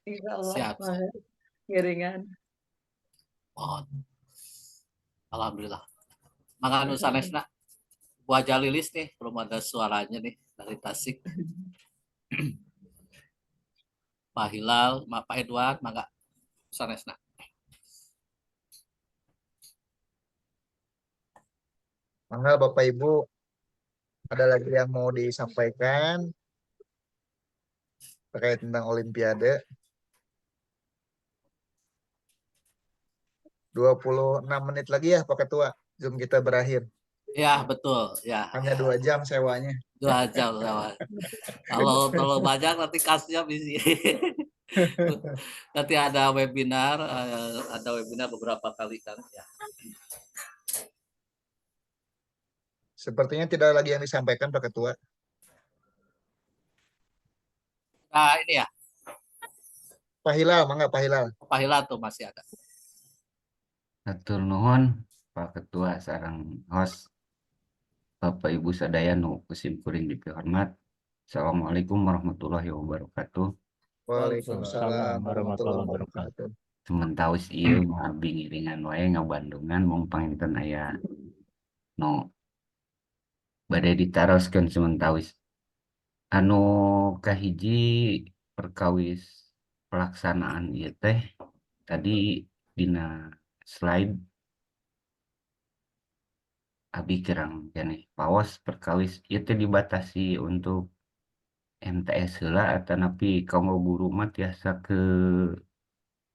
I: Insya Allah
E: Siap.
I: ngiringan.
E: Mohon. Alhamdulillah. Mangga nu sanesna. Bu Haja Lilis nih, belum ada suaranya nih dari Tasik. Pak Hilal, Pak Edward, mangga sanesna.
A: Mangga Bapak Ibu, ada lagi yang mau disampaikan terkait tentang Olimpiade? 26 menit lagi ya Pak Ketua, Zoom kita berakhir.
E: Ya, betul. Ya.
A: Hanya 2 jam sewanya.
E: 2 jam sewa. Kalau terlalu banyak nanti kasnya bisa. Nanti ada webinar beberapa kali kan ya.
A: Sepertinya tidak lagi yang disampaikan Pak Ketua.
E: Nah, ini ya.
A: Pak Hilal, mangga Pak Hilal.
E: Pak Hilal tuh masih ada.
D: Hatur nuhun Pak Ketua sareng host Bapak Ibu sadaya nu kusimkuring dipihormat. Assalamualaikum warahmatullahi wabarakatuh.
A: Waalaikumsalam warahmatullahi wabarakatuh.
D: Sementawis ieu ngabdi ngiringan wae ngabandungan mung panginten aya nu bade ditaroskeun sementawis. Anu kahiji perkawis pelaksanaan ieu teh tadi dina slide abi kirang keneh paos perkawis ieu teh dibatasi untuk MTS heula atanapi kaum guru mah tiasa ke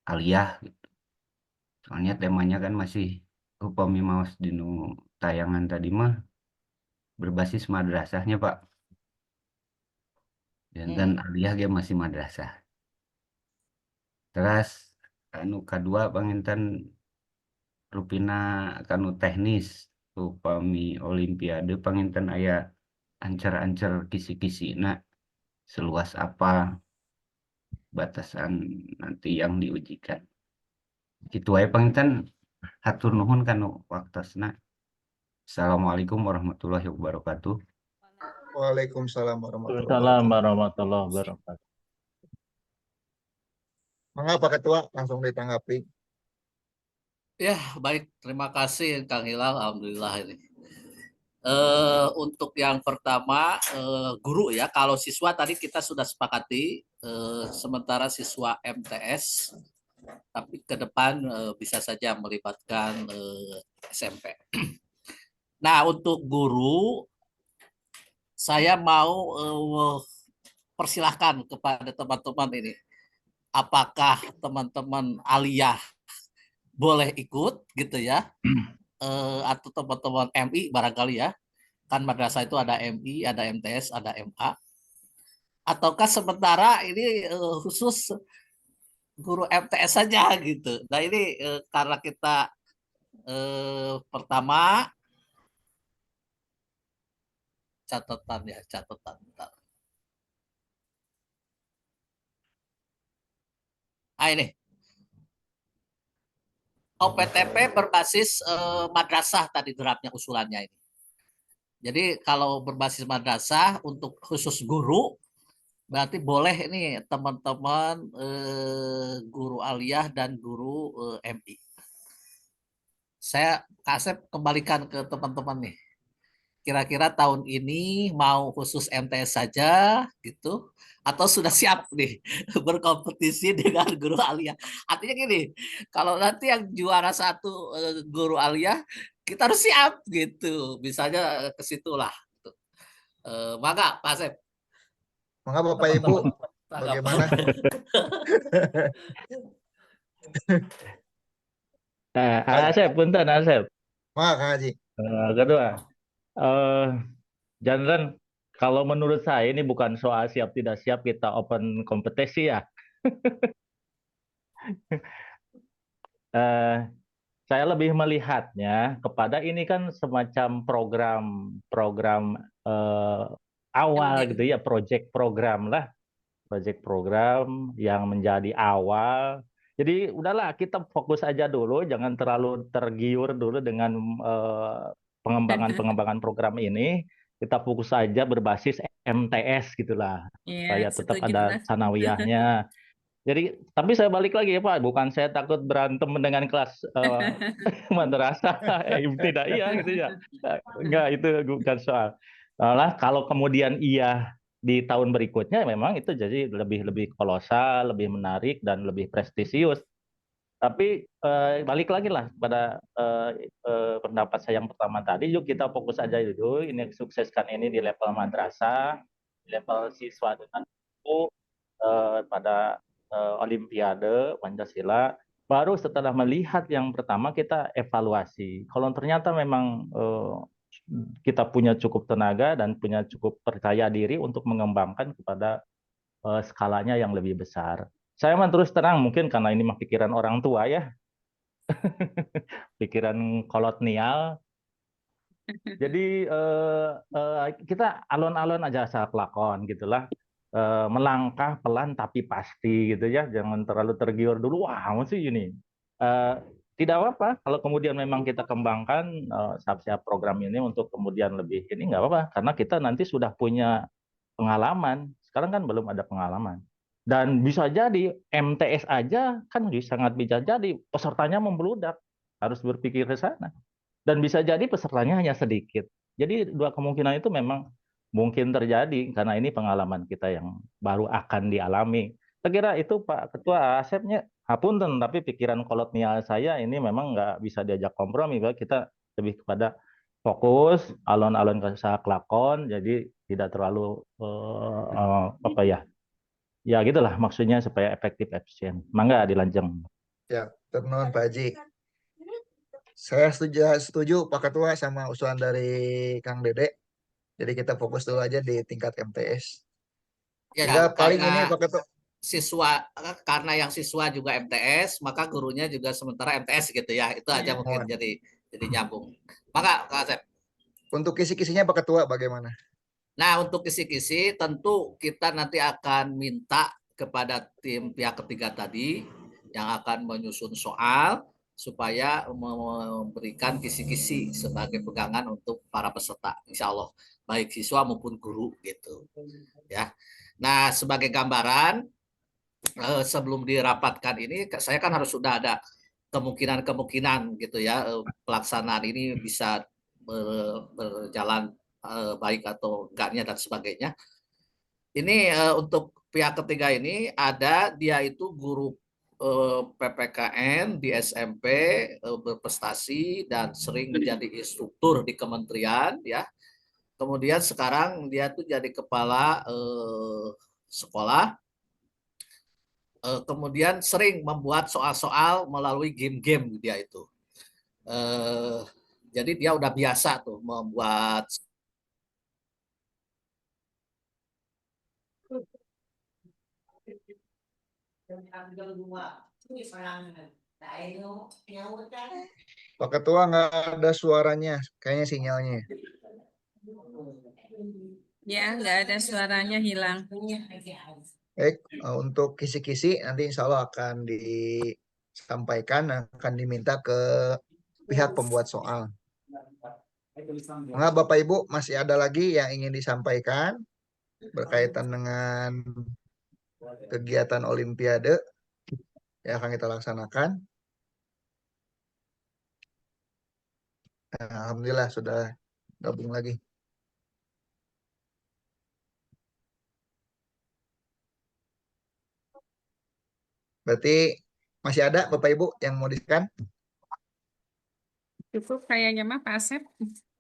D: aliyah gitu. Soalnya temanya kan masih upami maos dinu tayangan tadi mah berbasis madrasahnya Pak. Dan aliyah ge masih madrasah. Terus anu kadua panginten rupina kanu teknis upami olimpiade panginten aya ancer-ancer kisi-kisina seluas apa batasan nanti yang diujikan. Kitu wae panginten hatur nuhun kanu waktosna. Assalamualaikum warahmatullahi wabarakatuh.
A: Waalaikumsalam warahmatullahi
H: Waalaikumsalam
A: wabarakatuh.
H: warahmatullahi wabarakatuh.
A: Mangga Pak Ketua langsung ditanggapi.
E: Ya, baik. Terima kasih Kang Hilal. Alhamdulillah ini. Untuk yang pertama guru ya. Kalau siswa tadi kita sudah sepakati sementara siswa MTS, tapi ke depan bisa saja melibatkan SMP. Nah, untuk guru saya mau persilahkan kepada teman-teman ini. Apakah teman-teman aliyah boleh ikut gitu ya, atau teman-teman MI barangkali ya, kan madrasah itu ada MI, ada MTS, ada MA, ataukah sementara ini khusus guru MTS saja gitu. Nah ini karena kita pertama catatan ya, catatan. Bentar. Ah ini OPTP berbasis madrasah tadi draftnya usulannya ini. Jadi kalau berbasis madrasah untuk khusus guru berarti boleh ini teman-teman guru aliyah dan guru MI. Saya Kasep kembalikan ke teman-teman nih. Kira-kira tahun ini mau khusus MTS saja gitu atau sudah siap nih berkompetisi dengan guru aliyah. Artinya gini, kalau nanti yang juara satu guru aliyah kita harus siap gitu. Misalnya ke situlah. Gitu. Maka Pak Asep.
A: Maka Bapak Ibu, bagaimana?
H: Asep, punten Asep.
A: Maka Kang Haji.
H: Kedua, Jangan, kalau menurut saya ini bukan soal siap tidak siap kita open kompetisi ya. Eh, saya lebih melihatnya kepada ini kan semacam program awal gitu ya, project program lah, project program yang menjadi awal. Jadi udahlah kita fokus aja dulu, jangan terlalu tergiur dulu dengan pengembangan program ini. Kita fokus saja berbasis MTS gitulah,
F: Iya,
H: supaya tetap
F: setuju
H: ada
F: lah.
H: sanawiyahnya. Jadi, tapi saya balik lagi ya Pak, bukan saya takut berantem dengan kelas madrasah, ibtidaiyah gitu ya. Enggak, itu bukan soal. Malah kalau kemudian iya di tahun berikutnya memang itu jadi lebih kolosal, lebih menarik dan lebih prestisius. Tapi balik lagi lah pada pendapat saya yang pertama tadi, yuk kita fokus aja dulu, ini sukseskan ini di level madrasah, di level siswa dengan buku, pada Olimpiade Pancasila. Baru setelah melihat yang pertama kita evaluasi. Kalau ternyata memang kita punya cukup tenaga dan punya cukup percaya diri untuk mengembangkan kepada skalanya yang lebih besar. Saya mah terus terang mungkin karena ini mah pikiran orang tua ya, pikiran kolonial. Jadi kita alon-alon aja asal kelakon gitulah, melangkah pelan tapi pasti gitu ya, jangan terlalu tergiur dulu. Wah, mesti ini. Tidak apa-apa kalau kemudian memang kita kembangkan siap-siap program ini untuk kemudian lebih ini nggak apa-apa karena kita nanti sudah punya pengalaman. Sekarang kan belum ada pengalaman. Dan bisa jadi MTS aja kan sangat bisa jadi pesertanya membludak. Harus berpikir ke sana. Dan bisa jadi pesertanya hanya sedikit. Jadi dua kemungkinan itu memang mungkin terjadi karena ini pengalaman kita yang baru akan dialami. Saya kira itu Pak Ketua Asepnya hapunten, tapi pikiran kolonial saya ini memang nggak bisa diajak kompromi. Kita lebih kepada fokus, alon-alon kesah kelakon, jadi tidak terlalu apa ya, ya gitulah maksudnya supaya efektif efisien. Mangga dilanjeng.
A: Ya, turun Pak Haji. Saya setuju Pak Ketua sama usulan dari Kang Dede. Jadi kita fokus dulu aja di tingkat MTS.
E: Ya,
A: Sehingga paling ini
E: karena
A: Pak Ketua.
E: karena yang siswa juga MTS, maka gurunya juga sementara MTS gitu ya. Itu aja mungkin jadi nyambung. Maka Kak Asep.
A: Untuk kisi-kisinya Pak Ketua bagaimana?
E: Nah, untuk kisi-kisi tentu kita nanti akan minta kepada tim pihak ketiga tadi yang akan menyusun soal supaya memberikan kisi-kisi sebagai pegangan untuk para peserta, insya Allah baik siswa maupun guru gitu ya. Nah, sebagai gambaran sebelum dirapatkan ini saya kan harus sudah ada kemungkinan gitu ya, pelaksanaan ini bisa berjalan baik atau enggaknya dan sebagainya. Ini untuk pihak ketiga ini ada dia itu guru PPKN di SMP, berprestasi dan sering menjadi instruktur di kementerian ya. Kemudian sekarang dia tuh jadi kepala sekolah. Kemudian sering membuat soal-soal melalui game-game dia itu. Jadi dia udah biasa tuh membuat
A: Pak Ketua nggak ada suaranya, kayaknya sinyalnya.
F: Ya, nggak ada suaranya, hilang.
A: Baik, untuk kisi-kisi nanti insya Allah akan disampaikan, akan diminta ke pihak pembuat soal. Enggak, Bapak Ibu, masih ada lagi yang ingin disampaikan berkaitan dengan kegiatan Olimpiade yang akan kita laksanakan. Alhamdulillah sudah gabung lagi. Berarti masih ada Bapak Ibu yang mau diskan?
F: Cukup kayaknya mah Pak Asep.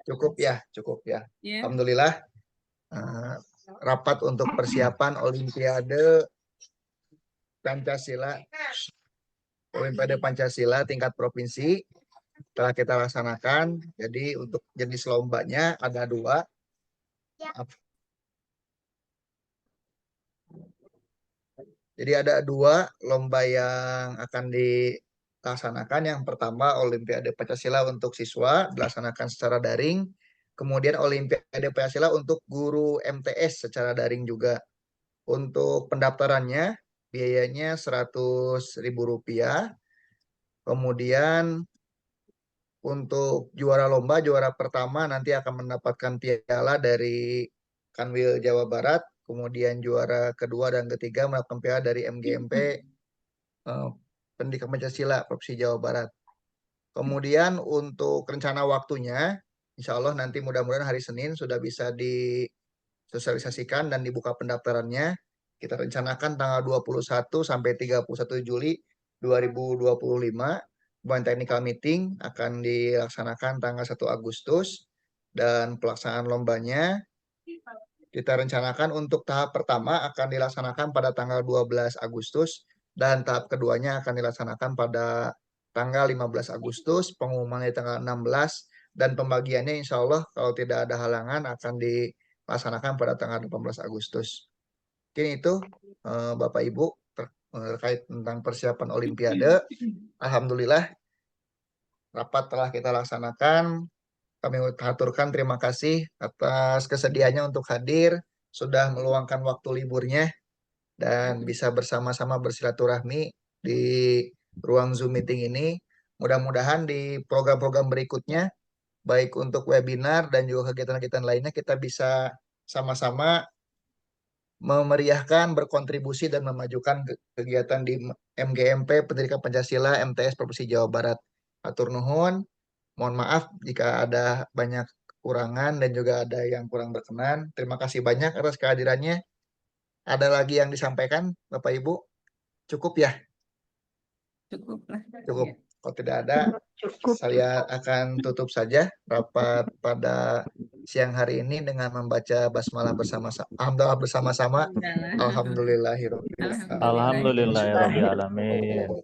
A: Cukup ya, cukup ya.
F: Ya.
A: Alhamdulillah. Rapat untuk persiapan Olimpiade Pancasila, Olimpiade Pancasila tingkat provinsi telah kita laksanakan. Jadi untuk jenis lombanya ada 2. Jadi ada 2 lomba yang akan dilaksanakan. Yang pertama Olimpiade Pancasila untuk siswa dilaksanakan secara daring. Kemudian Olimpiade Pancasila untuk guru MTS secara daring juga. Untuk pendaftarannya biayanya Rp100.000. Kemudian untuk juara lomba, juara pertama nanti akan mendapatkan piala dari Kanwil Jawa Barat. Kemudian juara kedua dan ketiga mendapatkan piala dari MGMP Pendidikan Pancasila Provinsi Jawa Barat. Kemudian untuk rencana waktunya, insya Allah nanti mudah-mudahan hari Senin sudah bisa disosialisasikan dan dibuka pendaftarannya. Kita rencanakan tanggal 21 sampai 31 Juli 2025. One Technical Meeting akan dilaksanakan tanggal 1 Agustus. Dan pelaksanaan lombanya kita rencanakan untuk tahap pertama akan dilaksanakan pada tanggal 12 Agustus. Dan tahap keduanya akan dilaksanakan pada tanggal 15 Agustus. Pengumumannya tanggal 16. Dan pembagiannya insya Allah kalau tidak ada halangan akan dilaksanakan pada tanggal 18 Agustus. Mungkin itu Bapak Ibu terkait tentang persiapan Olimpiade. Alhamdulillah rapat telah kita laksanakan. Kami aturkan terima kasih atas kesediaannya untuk hadir, sudah meluangkan waktu liburnya dan bisa bersama-sama bersilaturahmi di ruang Zoom meeting ini. Mudah-mudahan di program-program berikutnya, baik untuk webinar dan juga kegiatan-kegiatan lainnya, kita bisa sama-sama memeriahkan, berkontribusi, dan memajukan kegiatan di MGMP Pendidikan Pancasila MTS Provinsi Jawa Barat. Atur nuhun, mohon maaf jika ada banyak kekurangan dan juga ada yang kurang berkenan. Terima kasih banyak atas kehadirannya. Ada lagi yang disampaikan, Bapak Ibu? Cukup ya?
F: Cukup lah.
A: Cukup. Kalau tidak ada, saya akan tutup saja rapat pada siang hari ini dengan membaca basmalah bersama-sama. Alhamdulillah bersama-sama. Alhamdulillahirobbilalamin.
H: Alhamdulillahirobbilalamin.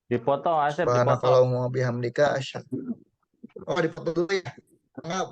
H: Dipotong Asep, dipotong.
A: Subhanakallahumma bihamdika asyhadu. Oh, dipotong dulu ya. Enggak,